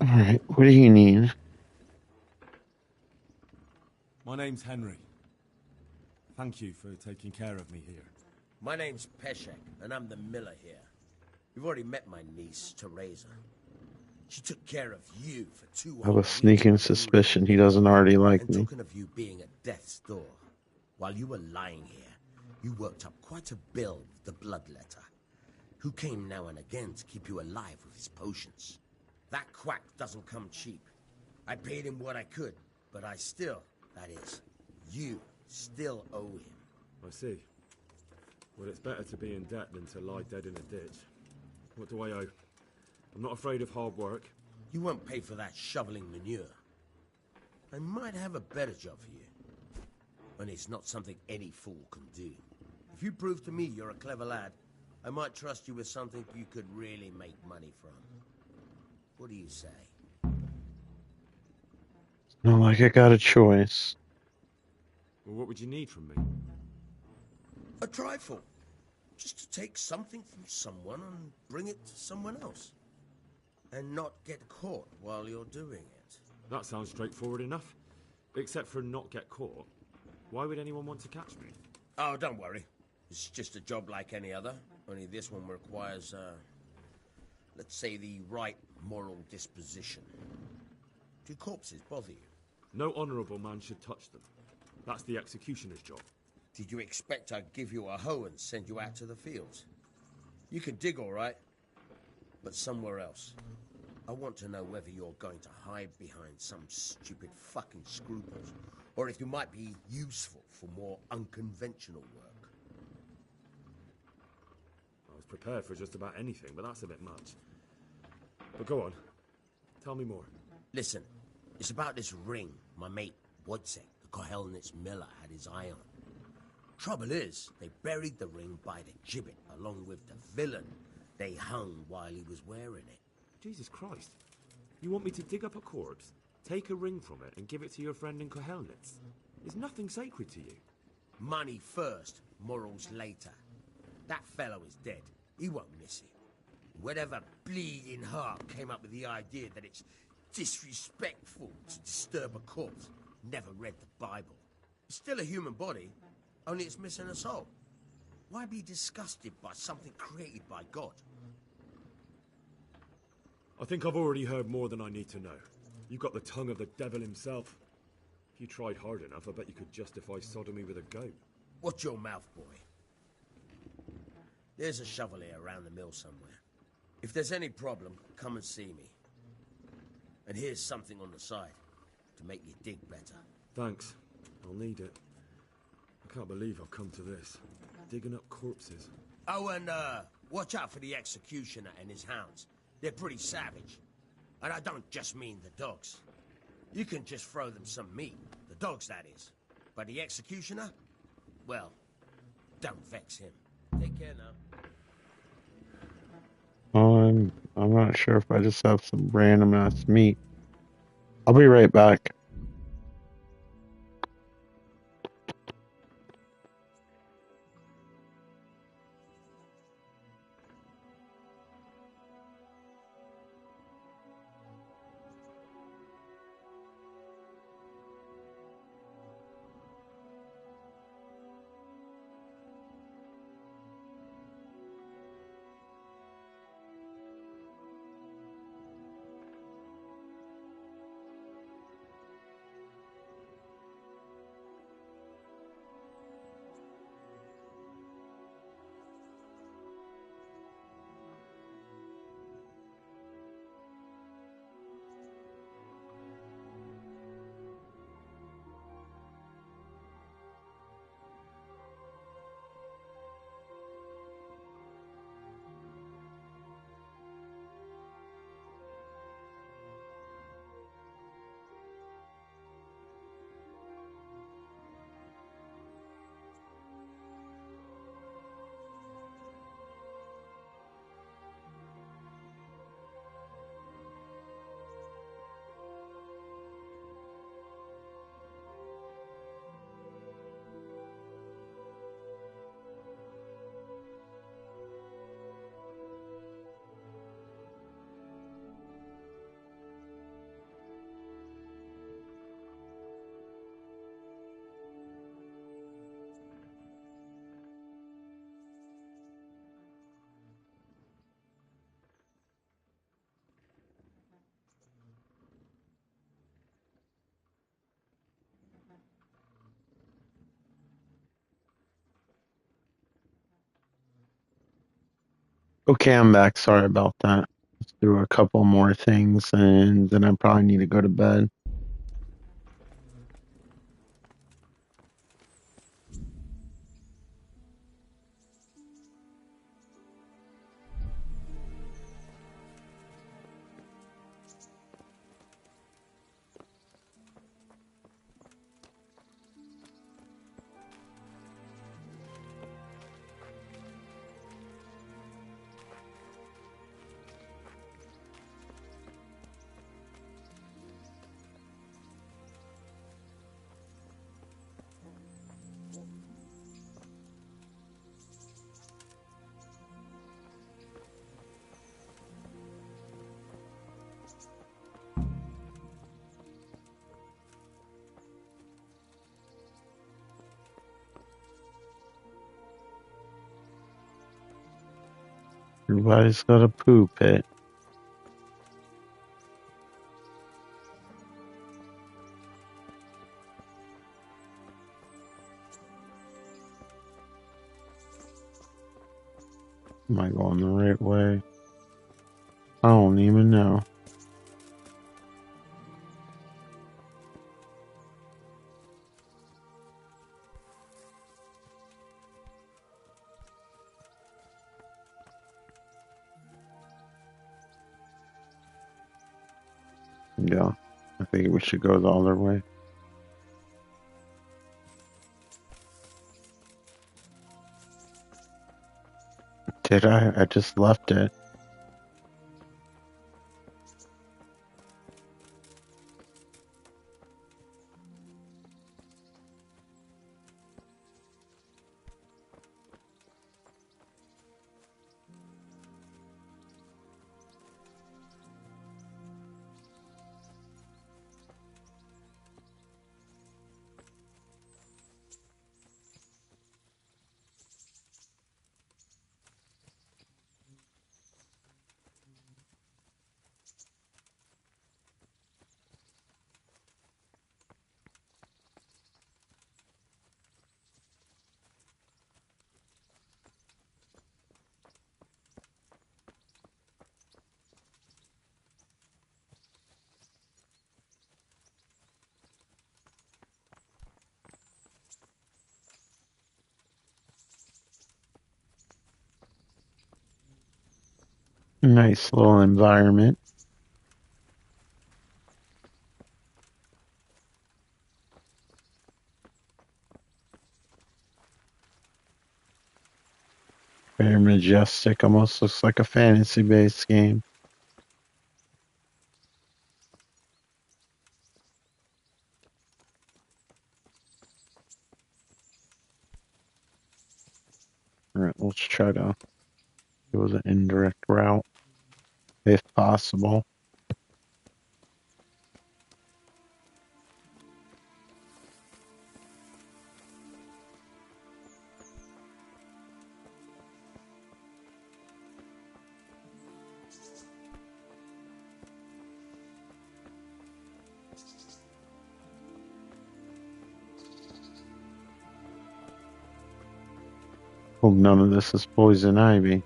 Alright, what do you need? My name's Henry. Thank you for taking care of me here. My name's Peshek, and I'm the miller here. You've already met my niece, Teresa. She took care of you for 2 I have a whole sneaking weeks. suspicion he doesn't already like And me. talking of you being at death's door, while you were lying here, you worked up quite a bill with the bloodletter, who came now and again to keep you alive with his potions. That quack doesn't come cheap. I paid him what I could, but I still, that is, you still owe him. I see. Well, it's better to be in debt than to lie dead in a ditch. What do I owe? I'm not afraid of hard work. You won't pay for that shoveling manure. I might have a better job for you. And it's not something any fool can do. If you prove to me you're a clever lad, I might trust you with something you could really make money from. What do you say? Not like I got a choice. Well, what would you need from me? A trifle. Just to take something from someone and bring it to someone else. And not get caught while you're doing it. That sounds straightforward enough. Except for not get caught. Why would anyone want to catch me? Oh, don't worry. It's just a job like any other. Only this one requires, let's say, the right moral disposition. Do corpses bother you? No honourable man should touch them. That's the executioner's job. Did you expect I'd give you a hoe and send you out to the fields? You can dig all right, but somewhere else. I want to know whether you're going to hide behind some stupid fucking scruples, or if you might be useful for more unconventional work. I was prepared for just about anything, but that's a bit much. But go on. Tell me more. Listen, it's about this ring my mate Wojciech, the Kohelnitz miller, had his eye on. Trouble is, they buried the ring by the gibbet, along with the villain they hung while he was wearing it. Jesus Christ. You want me to dig up a corpse, take a ring from it, and give it to your friend in Kohelnitz? Is nothing sacred to you? Money first, morals later. That fellow is dead. He won't miss it. Whatever bleeding heart came up with the idea that it's disrespectful to disturb a corpse never read the Bible. It's still a human body, only it's missing a soul. Why be disgusted by something created by God? I think I've already heard more than I need to know. You've got the tongue of the devil himself. If you tried hard enough, I bet you could justify sodomy with a goat. Watch your mouth, boy. There's a shovel here around the mill somewhere. If there's any problem, come and see me. And here's something on the side to make you dig better. Thanks. I'll need it. I can't believe I've come to this. Digging up corpses. Oh, and watch out for the executioner and his hounds. They're pretty savage. And I don't just mean the dogs. You can just throw them some meat. The dogs, that is. But the executioner? Well, don't vex him. Take care now. I'm not sure if I just have some random ass meat. I'll be right back. Okay, I'm back. Sorry about that. Let's do a couple more things and then I probably need to go to bed. Everybody's got a poo pit. Am I going the right way? I don't even know. Yeah, I think we should go the other way. Did I? I just left it. Nice little environment. Very majestic. Almost looks like a fantasy-based game. Alright, let's try to go the indirect route, if possible. Hope none of this is poison ivy.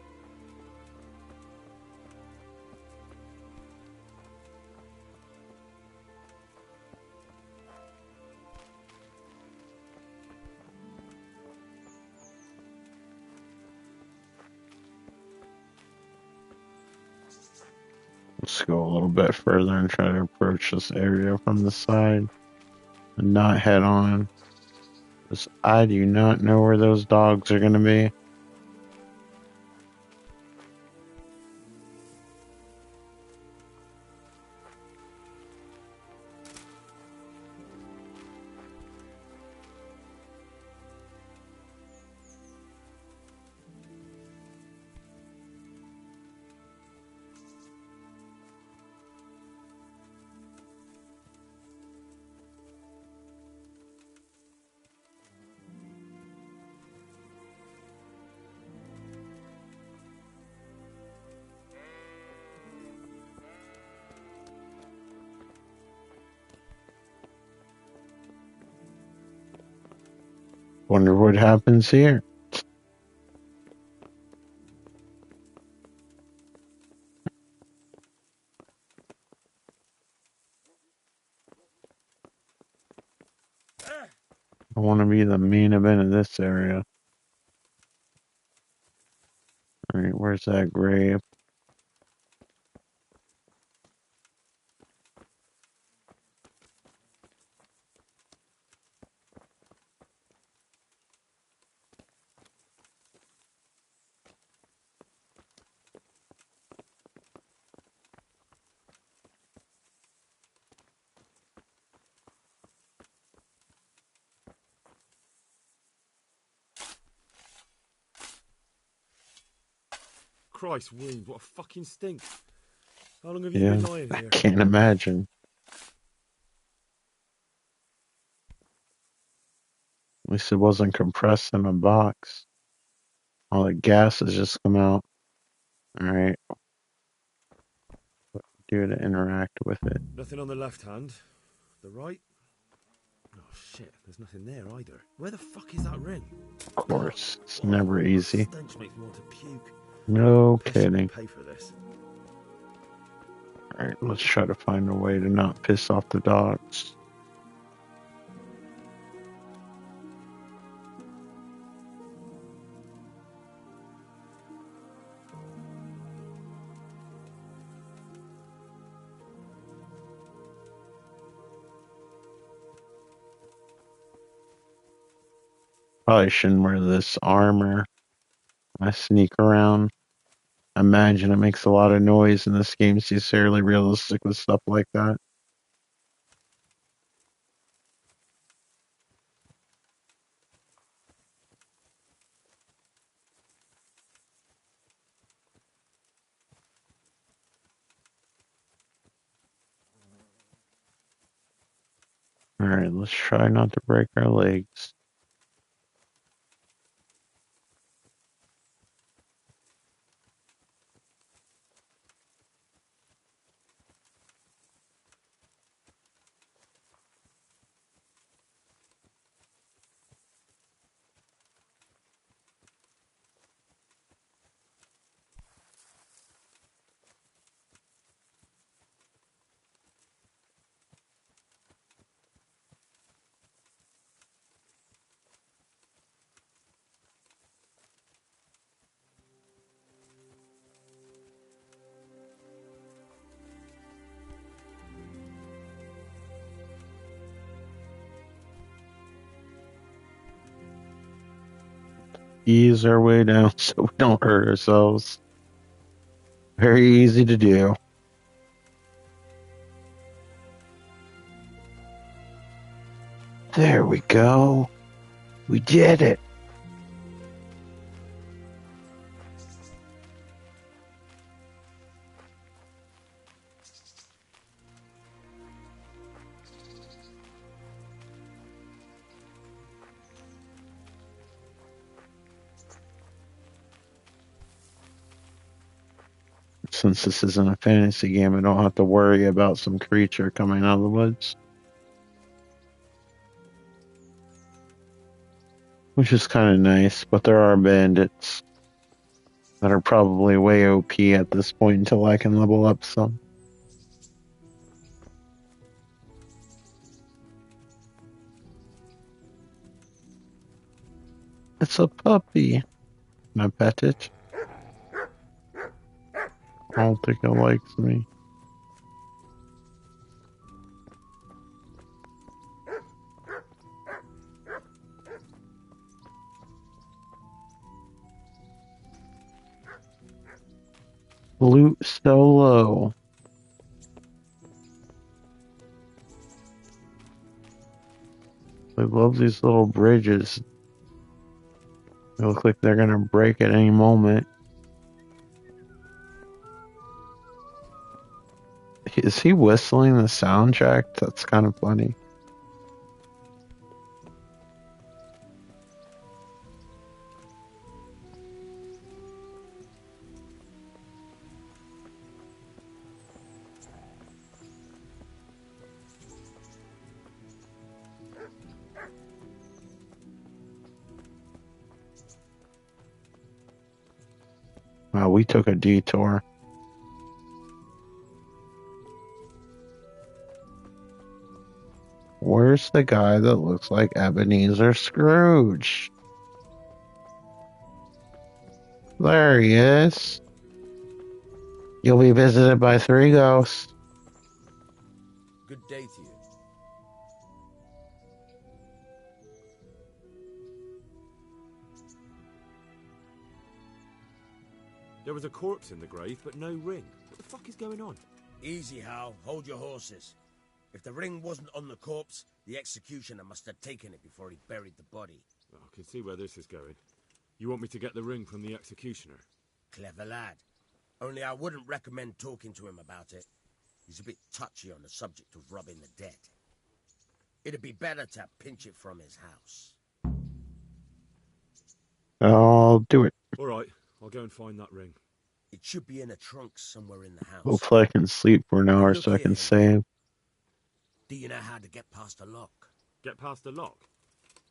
Let's go a little bit further and try to approach this area from the side and not head on. Because I do not know where those dogs are going to be. Wonder what happens here. I want to be the main event of this area. Alright, where's that grave? Christ, wound, what a fucking stink. How long have you Yeah, been lying I here? can't imagine. At least it wasn't compressed in a box. All the gases just come out. Alright, what do you do to interact with it? Nothing on the left hand. The right? Oh shit, there's nothing there either. Where the fuck is that ring? Of course, it's never easy. Stench makes me want to puke. No Piss should kidding. pay for this. Alright, let's try to find a way to not piss off the dogs. Probably shouldn't wear this armor. I sneak around. I imagine it makes a lot of noise, and this game's sincerely realistic with stuff like that. Alright, let's try not to break our legs. Ease our way down so we don't hurt ourselves. Very easy to do. There we go. We did it. Since this isn't a fantasy game, I don't have to worry about some creature coming out of the woods. Which is kind of nice, but there are bandits that are probably way OP at this point until I can level up some. It's a puppy. Can I pet it? I don't think it likes me. Loot solo. I love these little bridges. They look like they're gonna break at any moment. Is he whistling the soundtrack? That's kind of funny. Wow, we took a detour. Where's the guy that looks like Ebenezer Scrooge? There he is. You'll be visited by 3 ghosts. Good day to you. There was a corpse in the grave, but no ring. What the fuck is going on? Easy, Hal. Hold your horses. If the ring wasn't on the corpse, the executioner must have taken it before he buried the body. Oh, I can see where this is going. You want me to get the ring from the executioner? Clever lad. Only I wouldn't recommend talking to him about it. He's a bit touchy on the subject of robbing the dead. It'd be better to pinch it from his house. I'll do it. All right, I'll go and find that ring. It should be in a trunk somewhere in the house. Hopefully I can sleep for an hour so I can save. Do you know how to get past a lock? Get past the lock?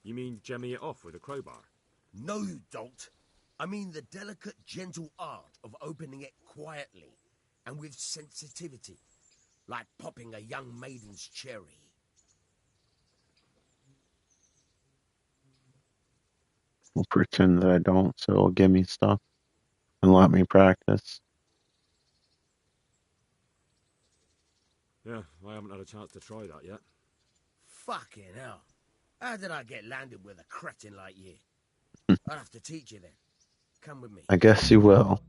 You mean jemmy it off with a crowbar? No, you don't. I mean the delicate, gentle art of opening it quietly and with sensitivity, like popping a young maiden's cherry. I'll pretend that I don't, so it'll give me stuff and let me practice. Yeah, I haven't had a chance to try that yet. Fucking hell. How did I get landed with a cretin like you? I'll have to teach you then. Come with me. I guess you will.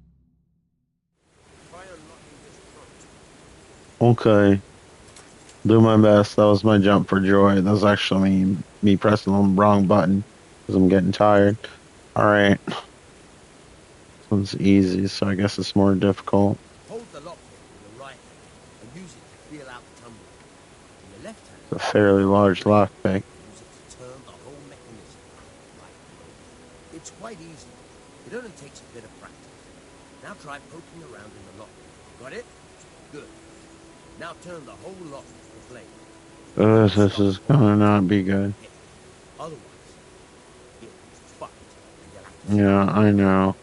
Okay. Do my best. That was my jump for joy. That was actually me pressing the wrong button because I'm getting tired. Alright. This one's easy, so I guess it's more difficult. Hold the lockpick with your right hand and use it to feel out the tumbler. In your left hand, It's a fairly large lockpick. use it to turn the whole mechanism. Right. It's quite easy. It only takes a bit of practice. Now try poking around in the lock. Got it? Good. Now turn the whole lock to flame. This is gonna not be good. Otherwise, you'll be fucked and you'll have to Yeah, I know.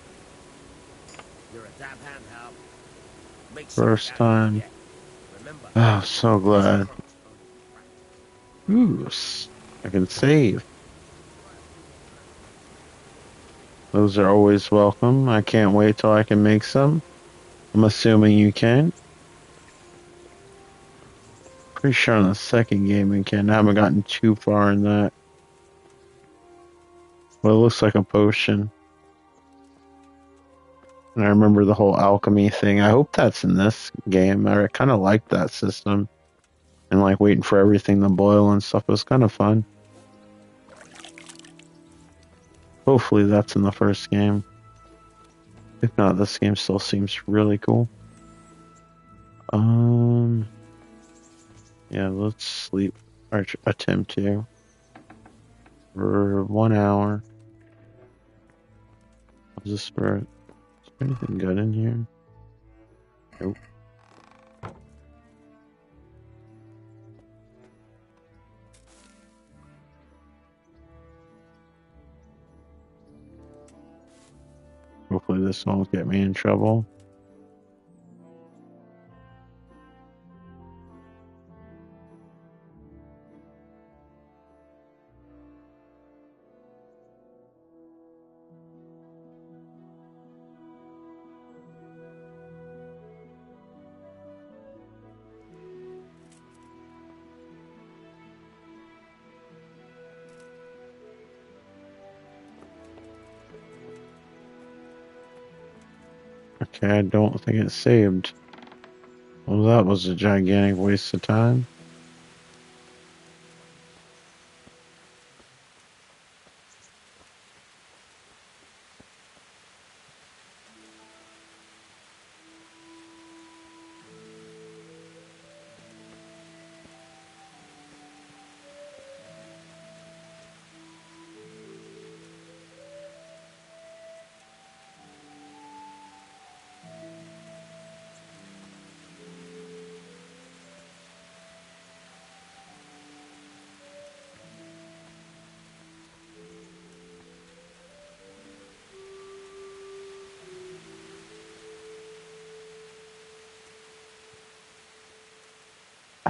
You're a dab hand, Hal. Make First time. Oh, so glad. Ooh, I can save. Those are always welcome. I can't wait till I can make some. I'm assuming you can. Pretty sure on the second game you can. I haven't gotten too far in that. Well, it looks like a potion. And I remember the whole alchemy thing. I hope that's in this game. I kind of liked that system. And like waiting for everything to boil and stuff. It was kind of fun. Hopefully that's in the first game. If not, this game still seems really cool. Yeah, let's sleep. Or attempt to. For 1 hour. Is there anything good in here? Nope. Hopefully this won't get me in trouble. Okay, I don't think it's saved. Well, that was a gigantic waste of time.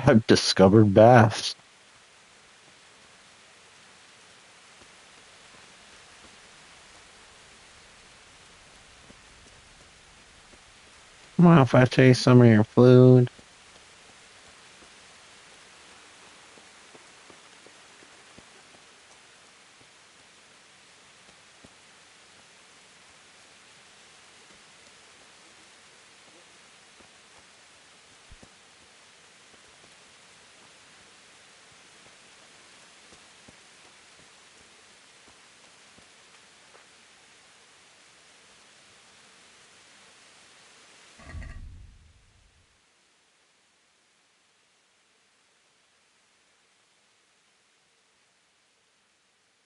I've discovered baths. Come on, if I taste some of your food.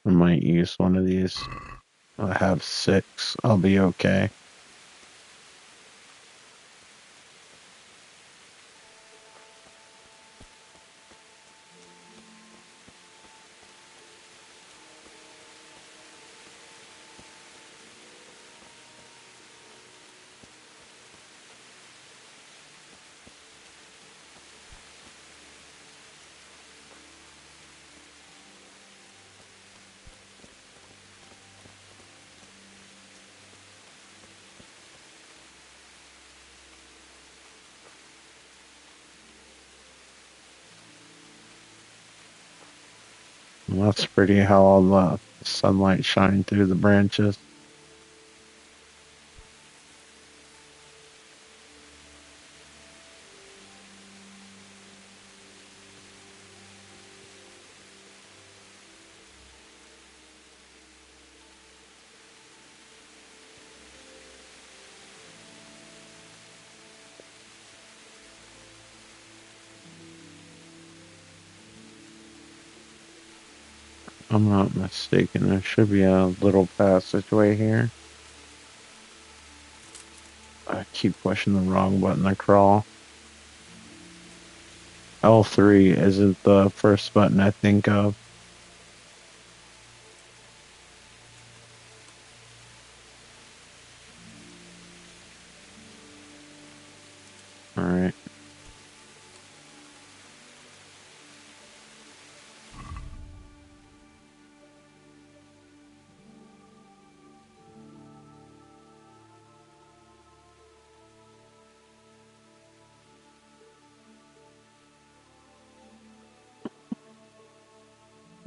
I might use one of these. I have 6. I'll be okay. Well, that's pretty how all the sunlight shine through the branches. I'm not mistaken. There should be a little passageway here. I keep pushing the wrong button to crawl. L3 isn't the first button I think of. Alright.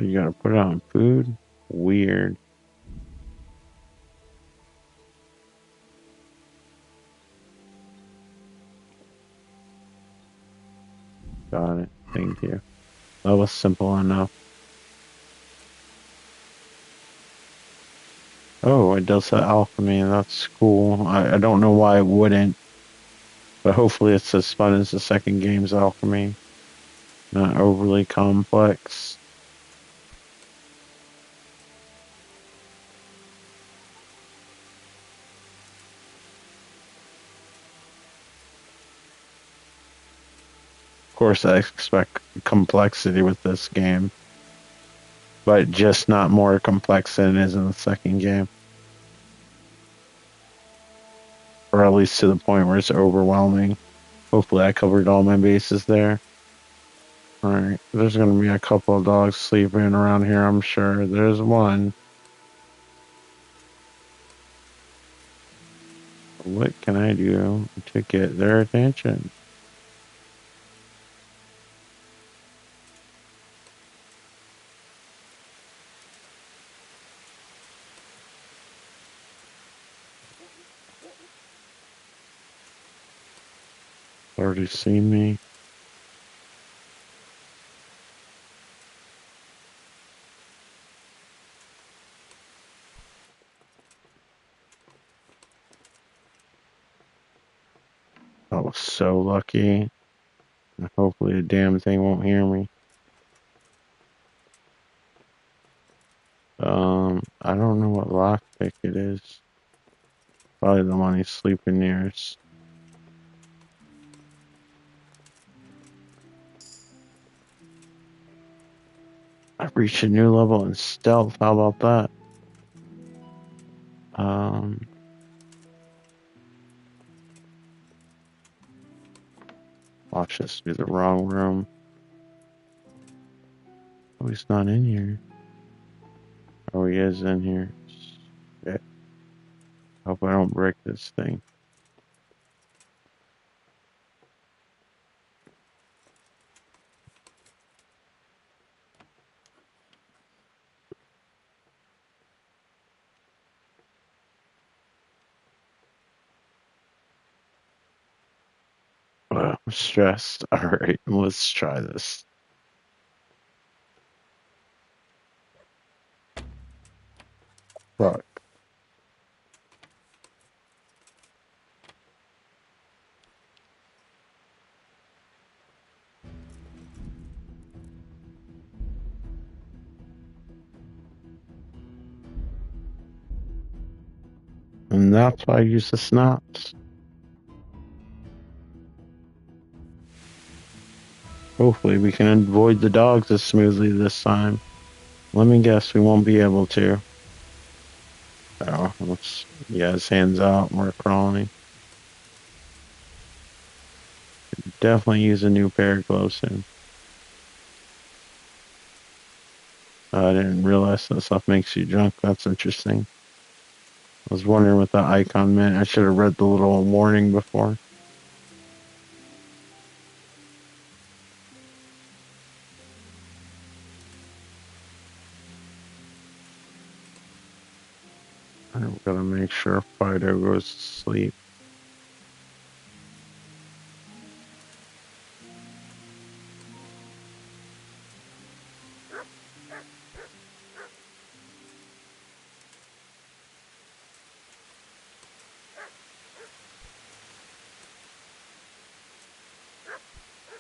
You gotta put it on food? Weird. Got it. Thank you. That was simple enough. Oh, it does have alchemy. That's cool. I don't know why it wouldn't, but hopefully it's as fun as the second game's alchemy. Not overly complex. Of course, I expect complexity with this game, but just not more complex than it is in the second game. Or at least to the point where it's overwhelming. Hopefully I covered all my bases there. Alright, there's gonna be a couple of dogs sleeping around here, I'm sure. There's one. What can I do to get their attention? Already seen me. I was so lucky. Hopefully the damn thing won't hear me. I don't know what lockpick it is. Probably the one he's sleeping near. I've reached a new level in stealth. How about that? Watch this be the wrong room. Oh, he's not in here. Oh, he is in here. Shit. Hope I don't break this thing. I'm stressed. Alright, let's try this. Fuck. And that's why I use the snaps. Hopefully we can avoid the dogs as smoothly this time. Let me guess, we won't be able to. Oh, yeah, his hands out, we're crawling. Definitely use a new pair of gloves soon. I didn't realize that stuff makes you drunk. That's interesting. I was wondering what the icon meant. I should have read the little warning before. I've got to make sure Fido goes to sleep.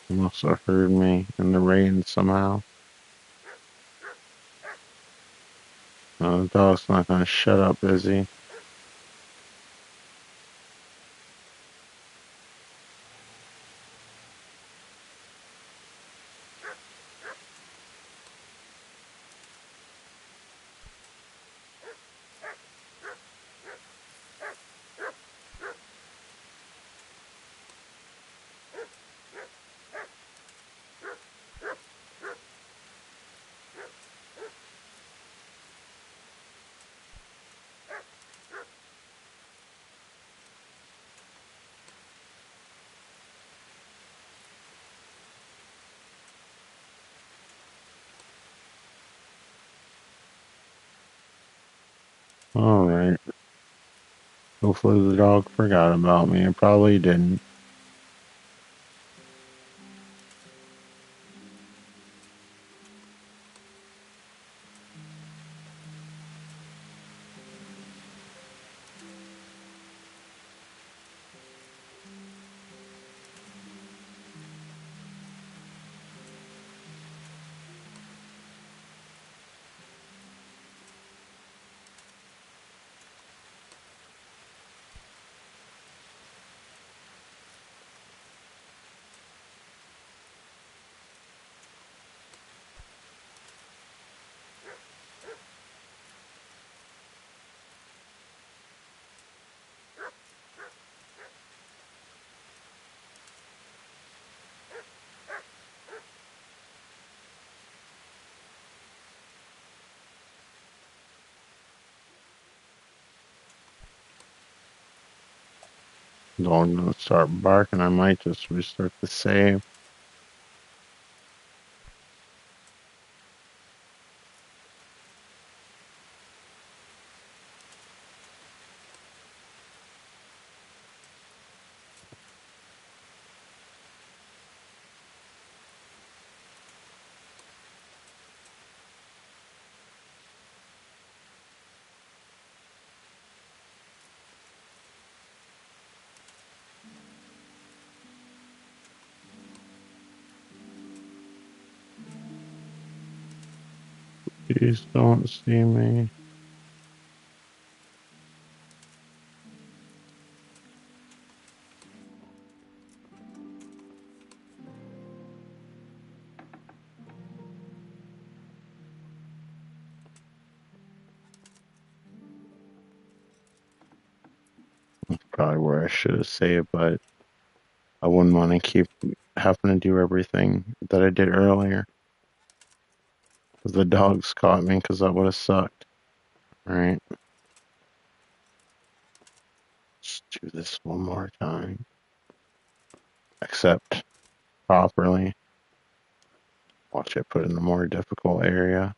He must have heard me in the rain somehow. The dog's not going to shut up, is he? Alright. Hopefully the dog forgot about me. It probably didn't. Dog gonna start barking. I might just restart the save. Please don't see me. Probably where I should have saved, but I wouldn't want to keep having to do everything that I did earlier. The dogs caught me because that would have sucked. Alright. Let's do this one more time. Except properly. Watch it put in the more difficult area.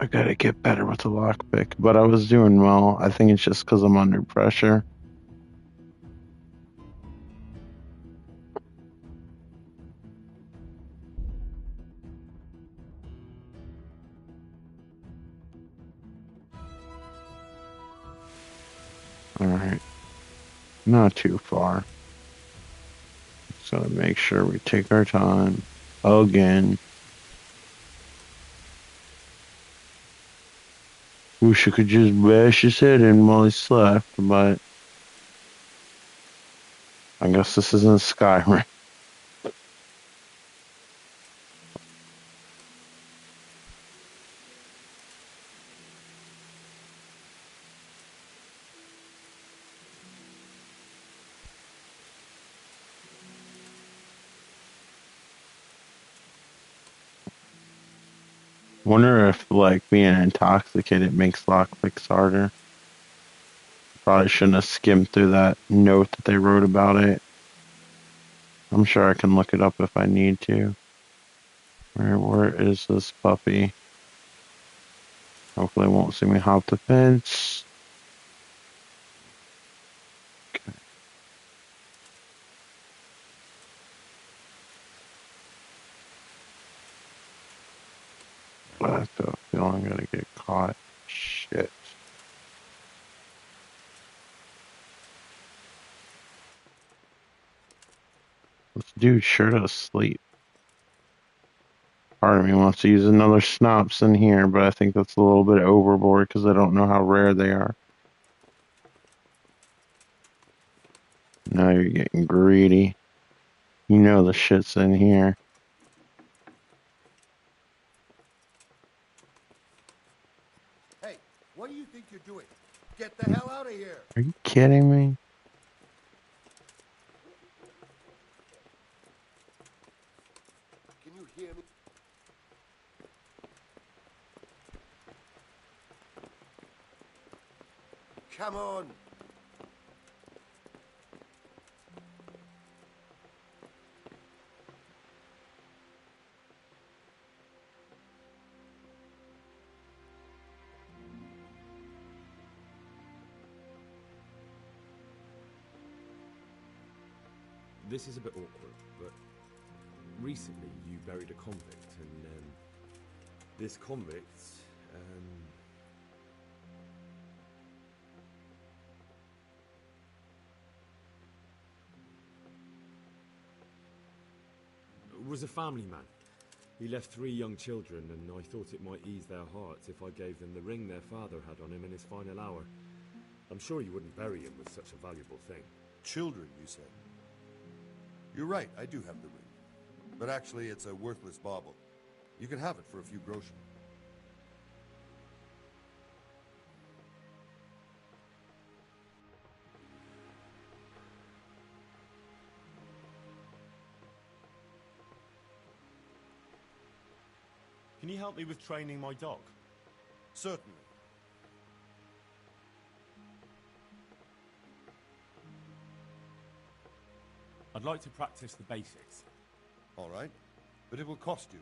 I gotta get better with the lockpick, but I was doing well. I think it's just because I'm under pressure. Alright. Not too far. Just gotta make sure we take our time. Again. Wish I could just bash his head in while he slept, but I guess this isn't Skyrim. Wonder if, like, being intoxicated makes lockpicks harder. Probably shouldn't have skimmed through that note that they wrote about it. I'm sure I can look it up if I need to. Where is this puppy? Hopefully it won't see me hop the fence. Okay. But I feel I'm gonna get caught. Shit. This dude sure does sleep. Part of me wants to use another schnapps in here, but I think that's a little bit overboard because I don't know how rare they are. Now you're getting greedy. You know the shit's in here. Hey, what do you think you're doing? Get the hell out of here! Are you kidding me? Can you hear me? Come on! This is a bit awkward, but recently you buried a convict, and this convict, was a family man. He left 3 young children, and I thought it might ease their hearts if I gave them the ring their father had on him in his final hour. I'm sure you wouldn't bury him with such a valuable thing. Children, you said? You're right, I do have the ring. But actually, it's a worthless bauble. You can have it for a few groschen. Can you help me with training my dog? Certainly. I'd like to practice the basics. All right, but it will cost you.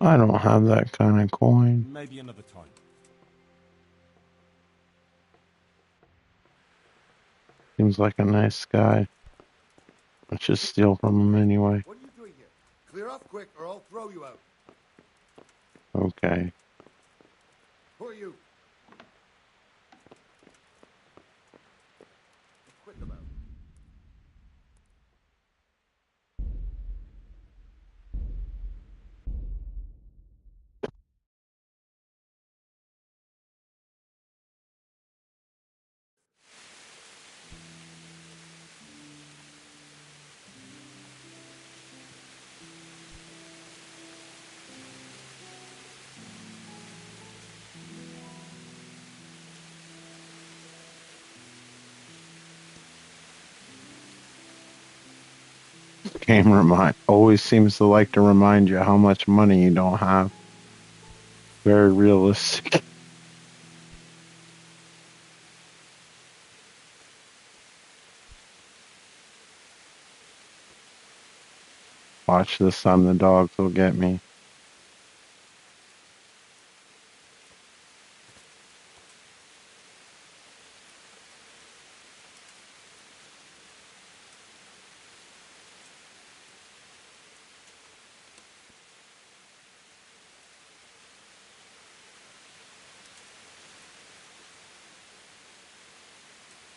I don't have that kind of coin. Maybe another time. Seems like a nice guy. Let's just steal from him anyway. What are you doing here? Clear off quick or I'll throw you out. Okay. Who are you? Quick about it. Game always seems to like to remind you how much money you don't have. Very realistic. Watch this time, the dogs will get me.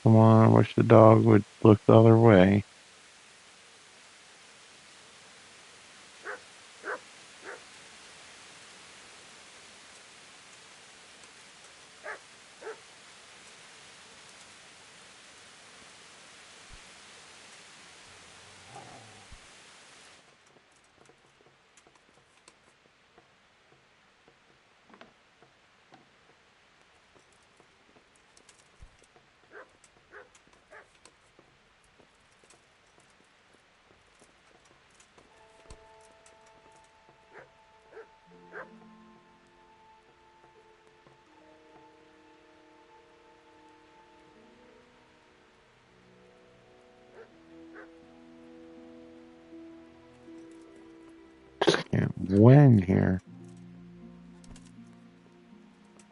Come on, I wish the dog would look the other way. Can't win here.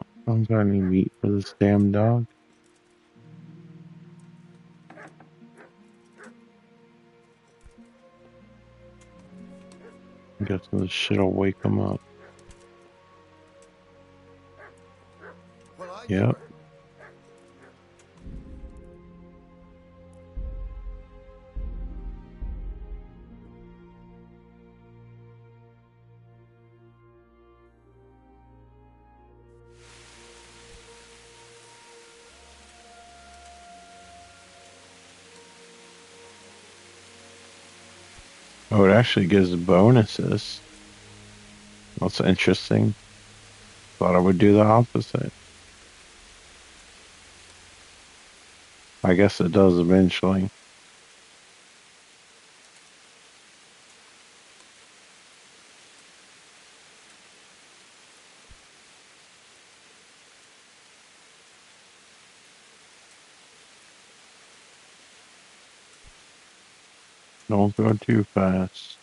I don't got any meat for this damn dog. I'm guessing this shit'll wake him up. Yep. Oh, it actually gives bonuses. That's interesting. Thought I would do the opposite. I guess it does eventually. Don't go too fast.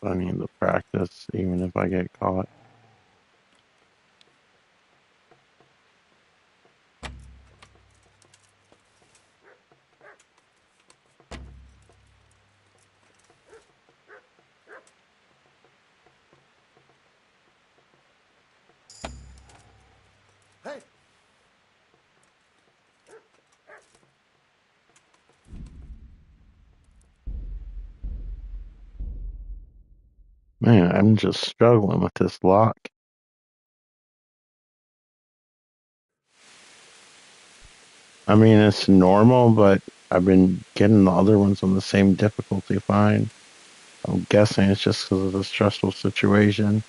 I need to practice even if I get caught. Hey! Man, I'm just struggling with this lock. I mean, it's normal, but I've been getting the other ones on the same difficulty fine. I'm guessing it's just because of the stressful situation.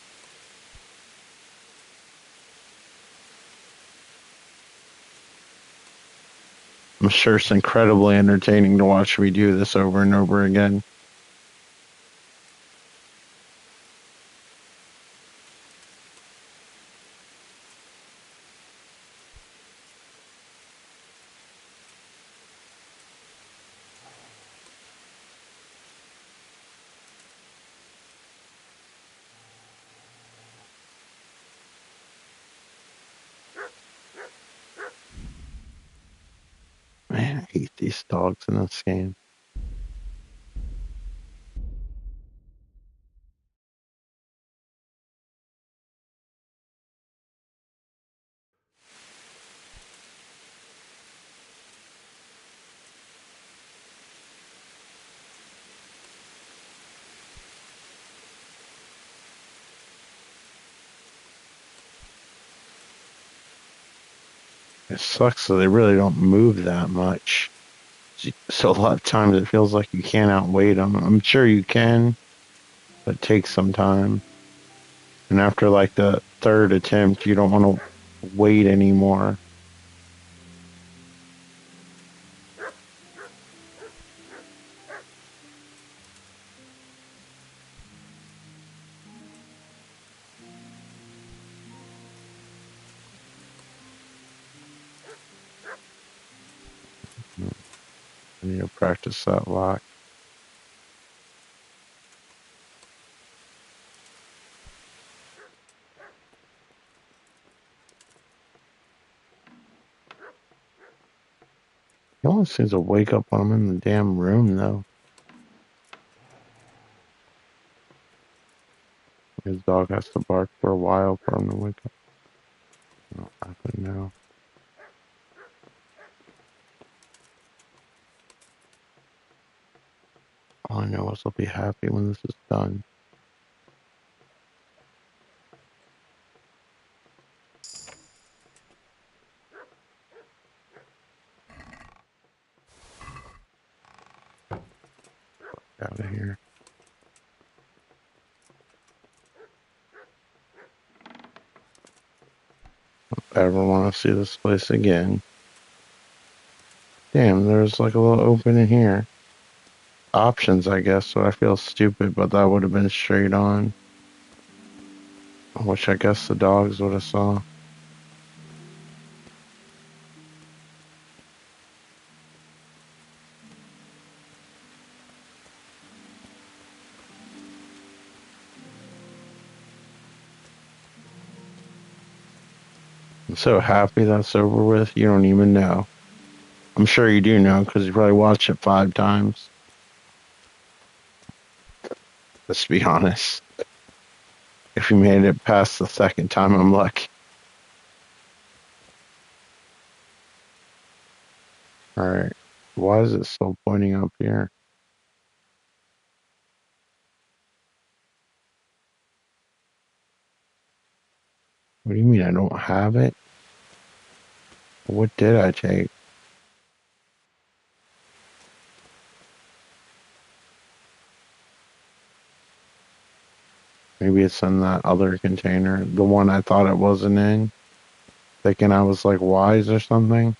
I'm sure it's incredibly entertaining to watch me do this over and over again. Man, I hate these dogs in this game. It sucks that they really don't move that much. So a lot of times it feels like you can't outweight them. I'm sure you can, but it takes some time. And after like the third attempt, you don't want to wait anymore. I need to practice that lock. He always seems to wake up when I'm in the damn room, though. His dog has to bark for a while for him to wake up. What's happening now? All I know is I'll be happy when this is done. Out of here. If I ever want to see this place again. Damn, there's like a little opening here. Options, I guess, so I feel stupid, but that would have been straight on. Which I guess the dogs would have saw. I'm so happy that's over with, you don't even know. I'm sure you do know, because you probably watched it 5 times. Let's be honest. If you made it past the second time, I'm lucky. Alright. Why is it still pointing up here? What do you mean I don't have it? What did I take? Maybe it's in that other container. The one I thought it wasn't in. Thinking I was like wise or something.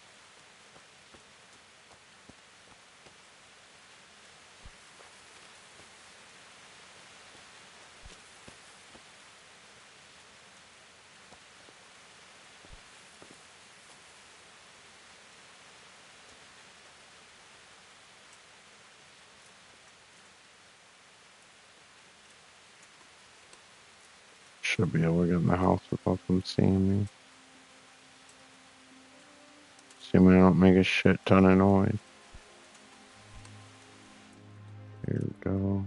Should be able to get in the house without them seeing me. Assuming I don't make a shit ton of noise. Here we go.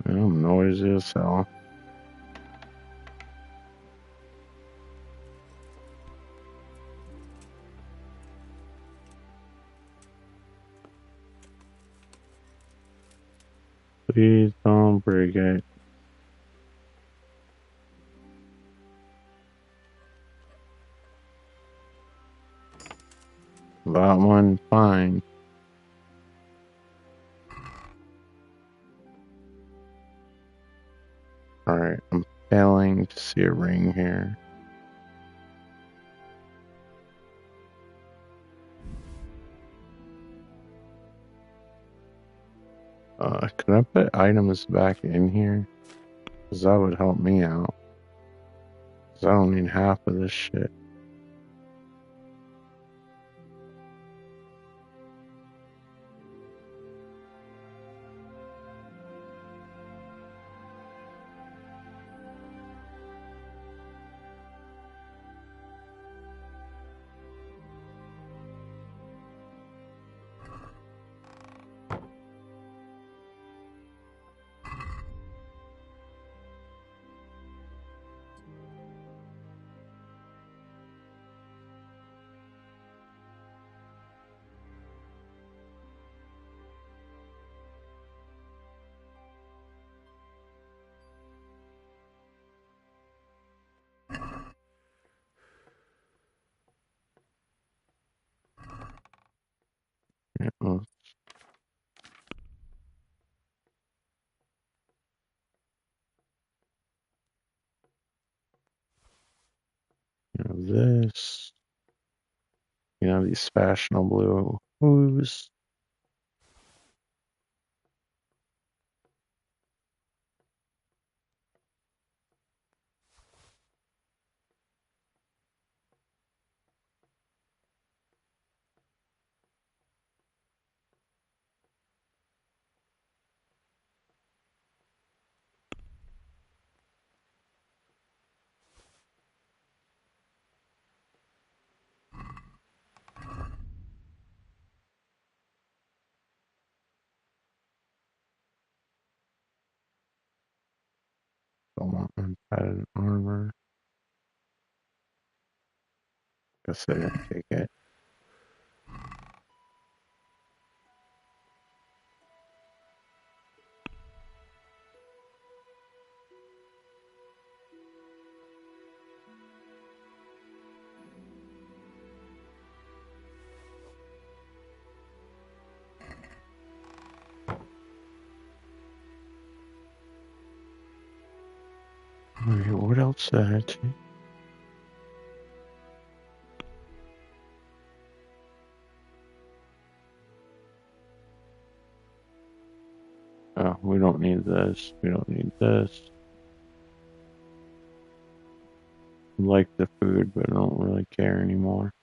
I'm noisy as hell. Please don't break it. That one, fine. Alright, I'm failing to see a ring here. Could I put items back in here? Because that would help me out. Because I don't need half of this shit. this. You know, these fashionable hooves. Don't want padded armor. Guess I didn't take it. Alright, what else did I take? Oh, we don't need this. We don't need this. I like the food, but I don't really care anymore.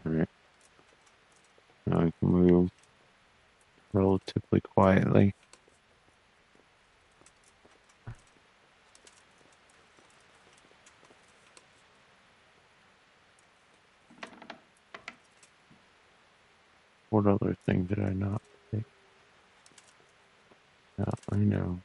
Alright. Now I can move relatively quietly. What other thing did I not take? Yeah, I know.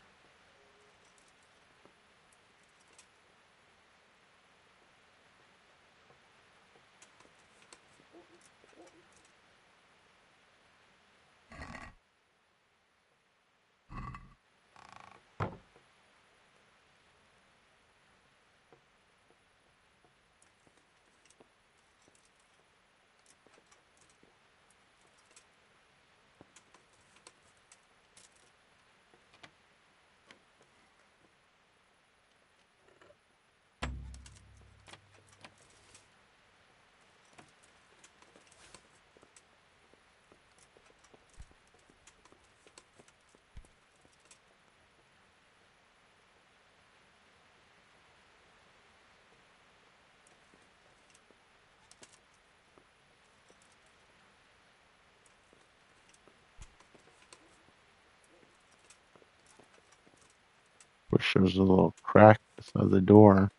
Wish there was a little crack beside the door.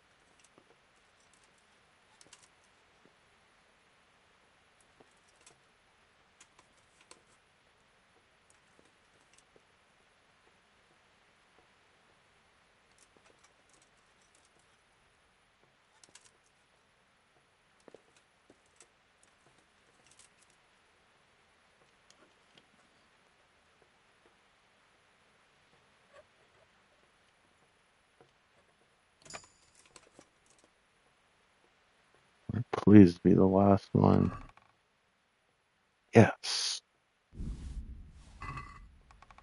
Please be the last one. Yes.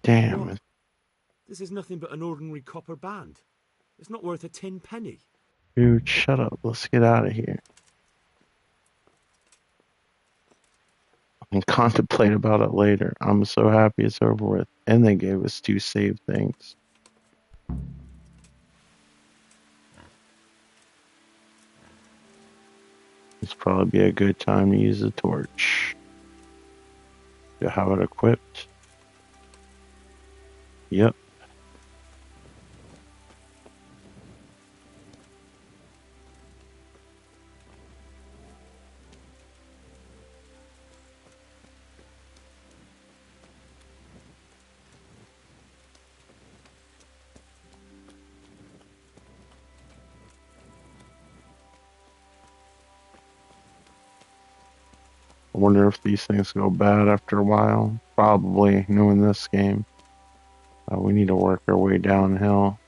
Damn What? it. This is nothing but an ordinary copper band. It's not worth a 10 penny. Dude, shut up. Let's get out of here. And contemplate about it later. I'm so happy it's over with. And they gave us 2 save things. This probably be a good time to use a torch. Do I have it equipped? Yep. I wonder if these things go bad after a while. Probably, knowing this game. We need to work our way downhill.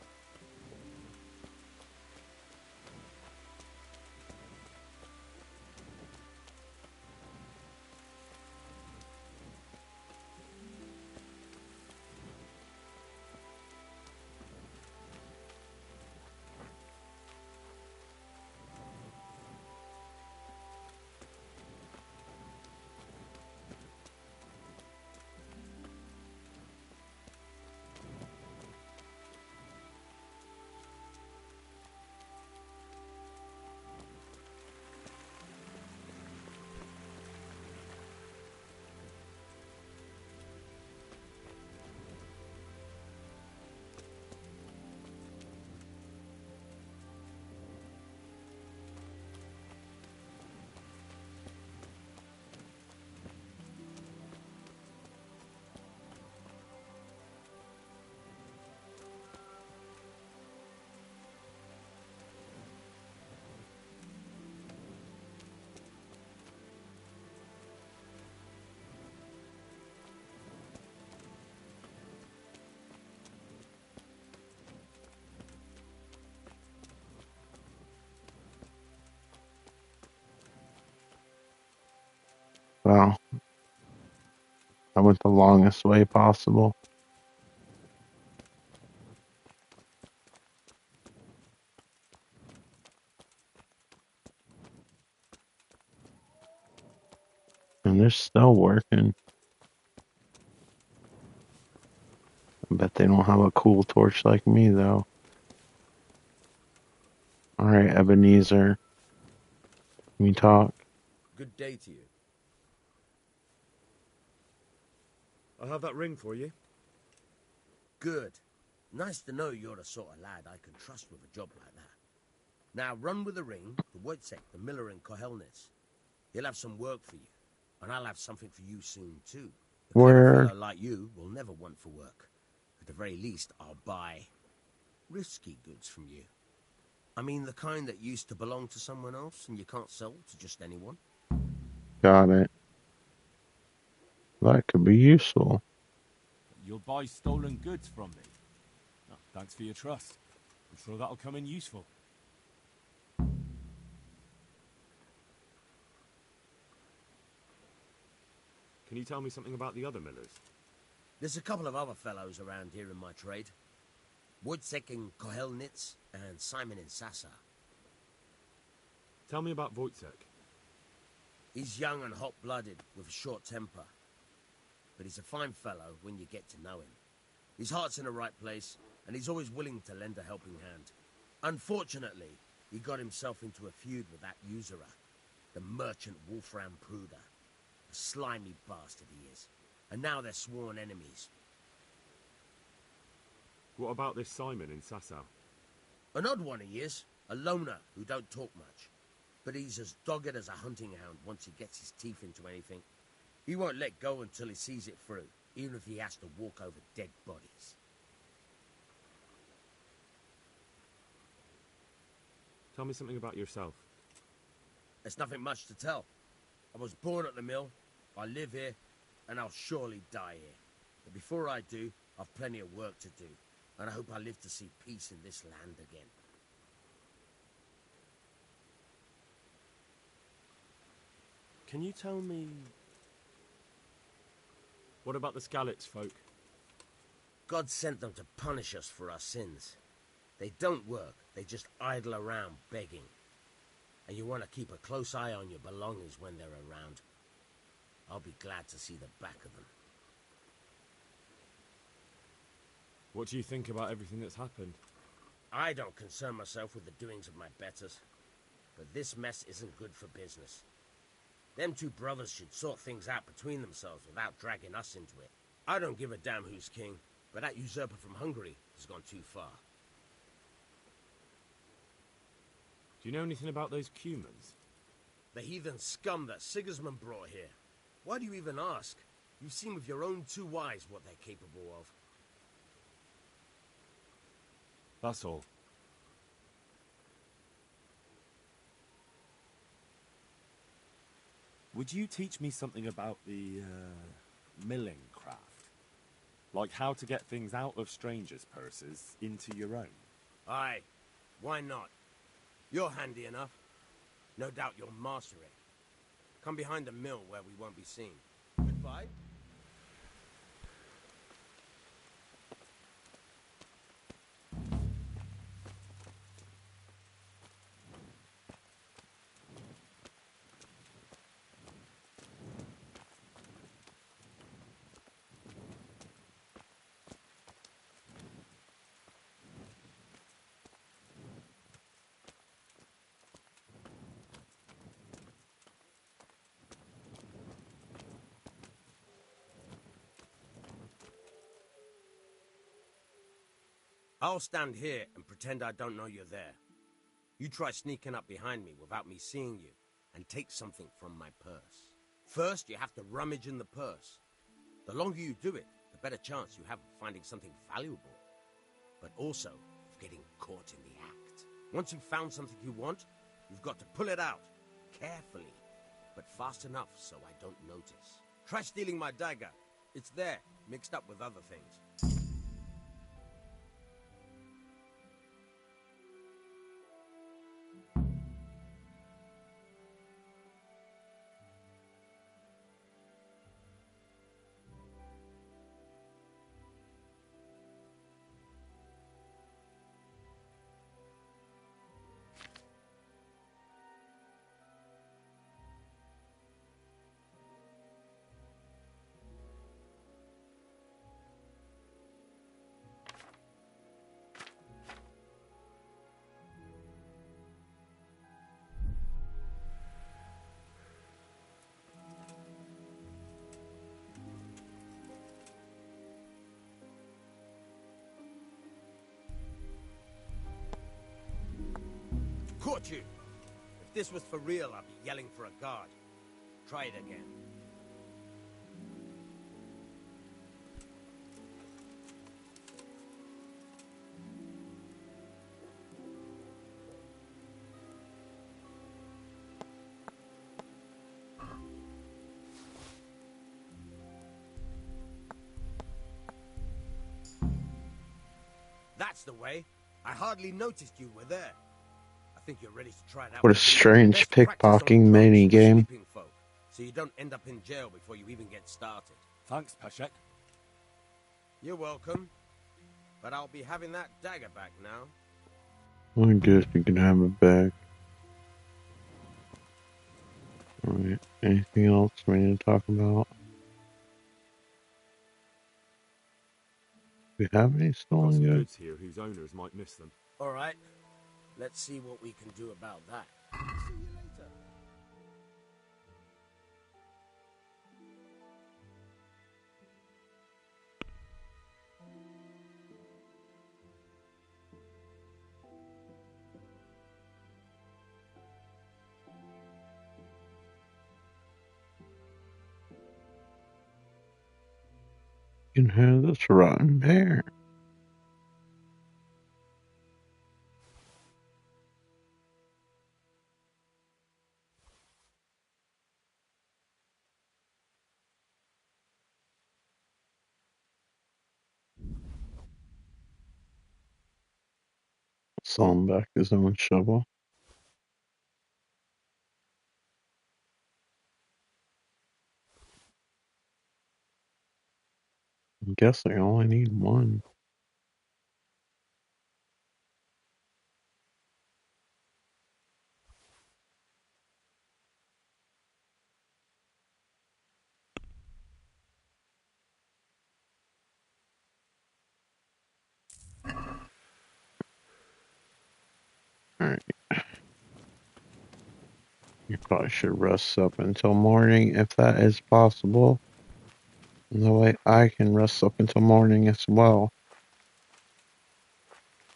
Well, I went the longest way possible. And they're still working. I bet they don't have a cool torch like me, though. Alright, Ebenezer. Can we talk? Good day to you. I'll have that ring for you. Good. Nice to know you're the sort of lad I can trust with a job like that. Now run with the ring to Wojciech, the miller in Kohelnitz. He'll have some work for you, and I'll have something for you soon too. A clever fellow like you will never want for work. At the very least, I'll buy risky goods from you. I mean the kind that used to belong to someone else and you can't sell to just anyone. Got it. That could be useful. You'll buy stolen goods from me. Oh, thanks for your trust. I'm sure that'll come in useful. Can you tell me something about the other millers? There's a couple of other fellows around here in my trade. Wojciech in Kohelnitz and Simon in Sassa. Tell me about Wojciech. He's young and hot-blooded with a short temper. But he's a fine fellow when you get to know him. His heart's in the right place, and he's always willing to lend a helping hand. Unfortunately, he got himself into a feud with that usurer, the merchant Wolfram Pruder. A slimy bastard he is. And now they're sworn enemies. What about this Simon in Sasau? An odd one he is. A loner who don't talk much. But he's as dogged as a hunting hound once he gets his teeth into anything. He won't let go until he sees it through, even if he has to walk over dead bodies. Tell me something about yourself. There's nothing much to tell. I was born at the mill, I live here, and I'll surely die here. But before I do, I've plenty of work to do, and I hope I live to see peace in this land again. Can you tell me... What about the Skalitz folk? God sent them to punish us for our sins. They don't work, they just idle around begging. And you want to keep a close eye on your belongings when they're around. I'll be glad to see the back of them. What do you think about everything that's happened? I don't concern myself with the doings of my betters. But this mess isn't good for business. Them two brothers should sort things out between themselves without dragging us into it. I don't give a damn who's king, but that usurper from Hungary has gone too far. Do you know anything about those Cumans? The heathen scum that Sigismund brought here. Why do you even ask? You've seen with your own two eyes what they're capable of. That's all. Would you teach me something about the, milling craft? Like how to get things out of strangers' purses into your own? Aye, why not? You're handy enough. No doubt you'll master it. Come behind the mill where we won't be seen. Goodbye. I'll stand here and pretend I don't know you're there. You try sneaking up behind me without me seeing you, and take something from my purse. First, you have to rummage in the purse. The longer you do it, the better chance you have of finding something valuable, but also of getting caught in the act. Once you've found something you want, you've got to pull it out, carefully, but fast enough so I don't notice. Try stealing my dagger. It's there, mixed up with other things. Caught you! If this was for real, I'd be yelling for a guard. Try it again. That's the way. I hardly noticed you were there. I think you're ready to try it out. What a strange pickpocketing mini game. Folk, so you don't end up in jail before you even get started. Thanks, Peshek. You're welcome. But I'll be having that dagger back now. I guess you can have it back. Alright, anything else we need to talk about? Do we have any Got stolen some goods? goods here whose owners might miss them. All right. Let's see what we can do about that. See you later. You can have this rotten pear. Sell him back his own shovel. I guess I only need one. Alright. You probably should rest up until morning if that is possible. That way I can rest up until morning as well.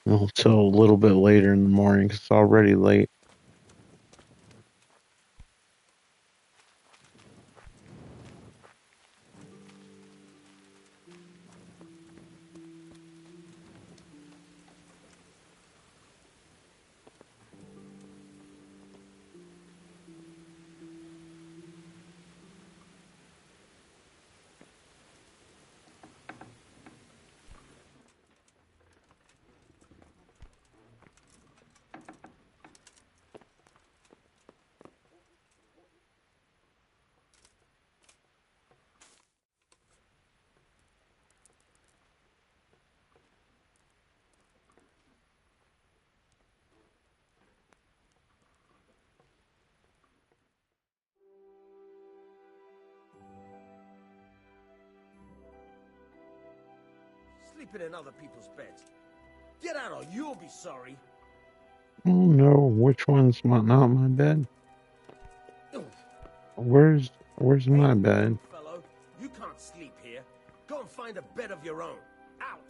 Until a little bit later in the morning because it's already late. sleeping in other people's beds. Get out or you'll be sorry. Oh no, which one's not my bed? Where's my bed? Fellow, you can't sleep here. Go and find a bed of your own. Out!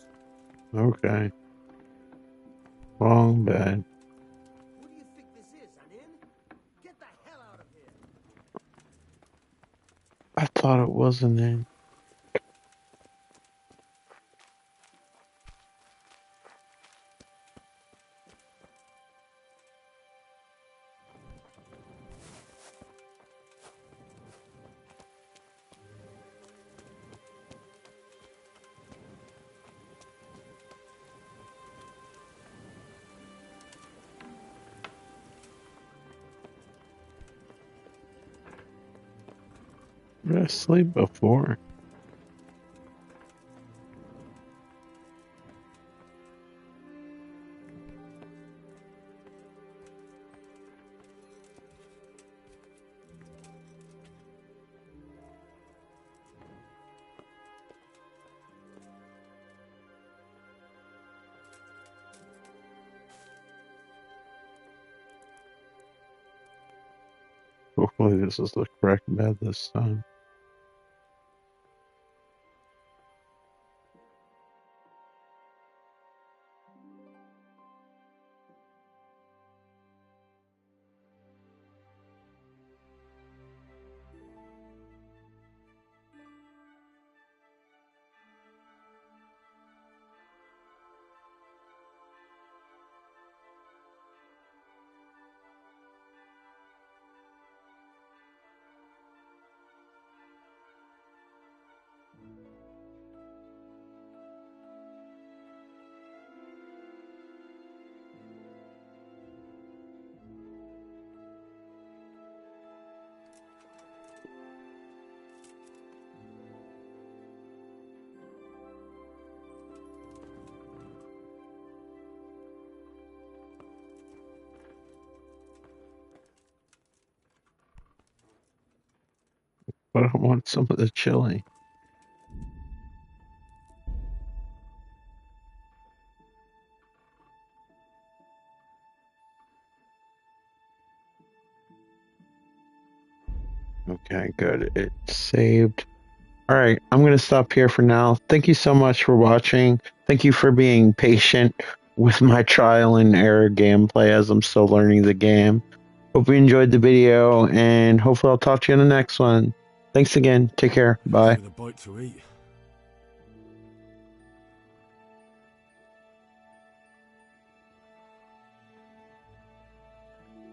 Okay. Wrong bed. What do you think this is, an inn? Get the hell out of here! I thought it wasn't in. Did I sleep before? Hopefully this is the correct bed this time. But I want some of the chili. Okay, good. It's saved. All right, I'm going to stop here for now. Thank you so much for watching. Thank you for being patient with my trial and error gameplay as I'm still learning the game. Hope you enjoyed the video, and hopefully I'll talk to you in the next one. Thanks again. Take care. Bye. With a bite to eat.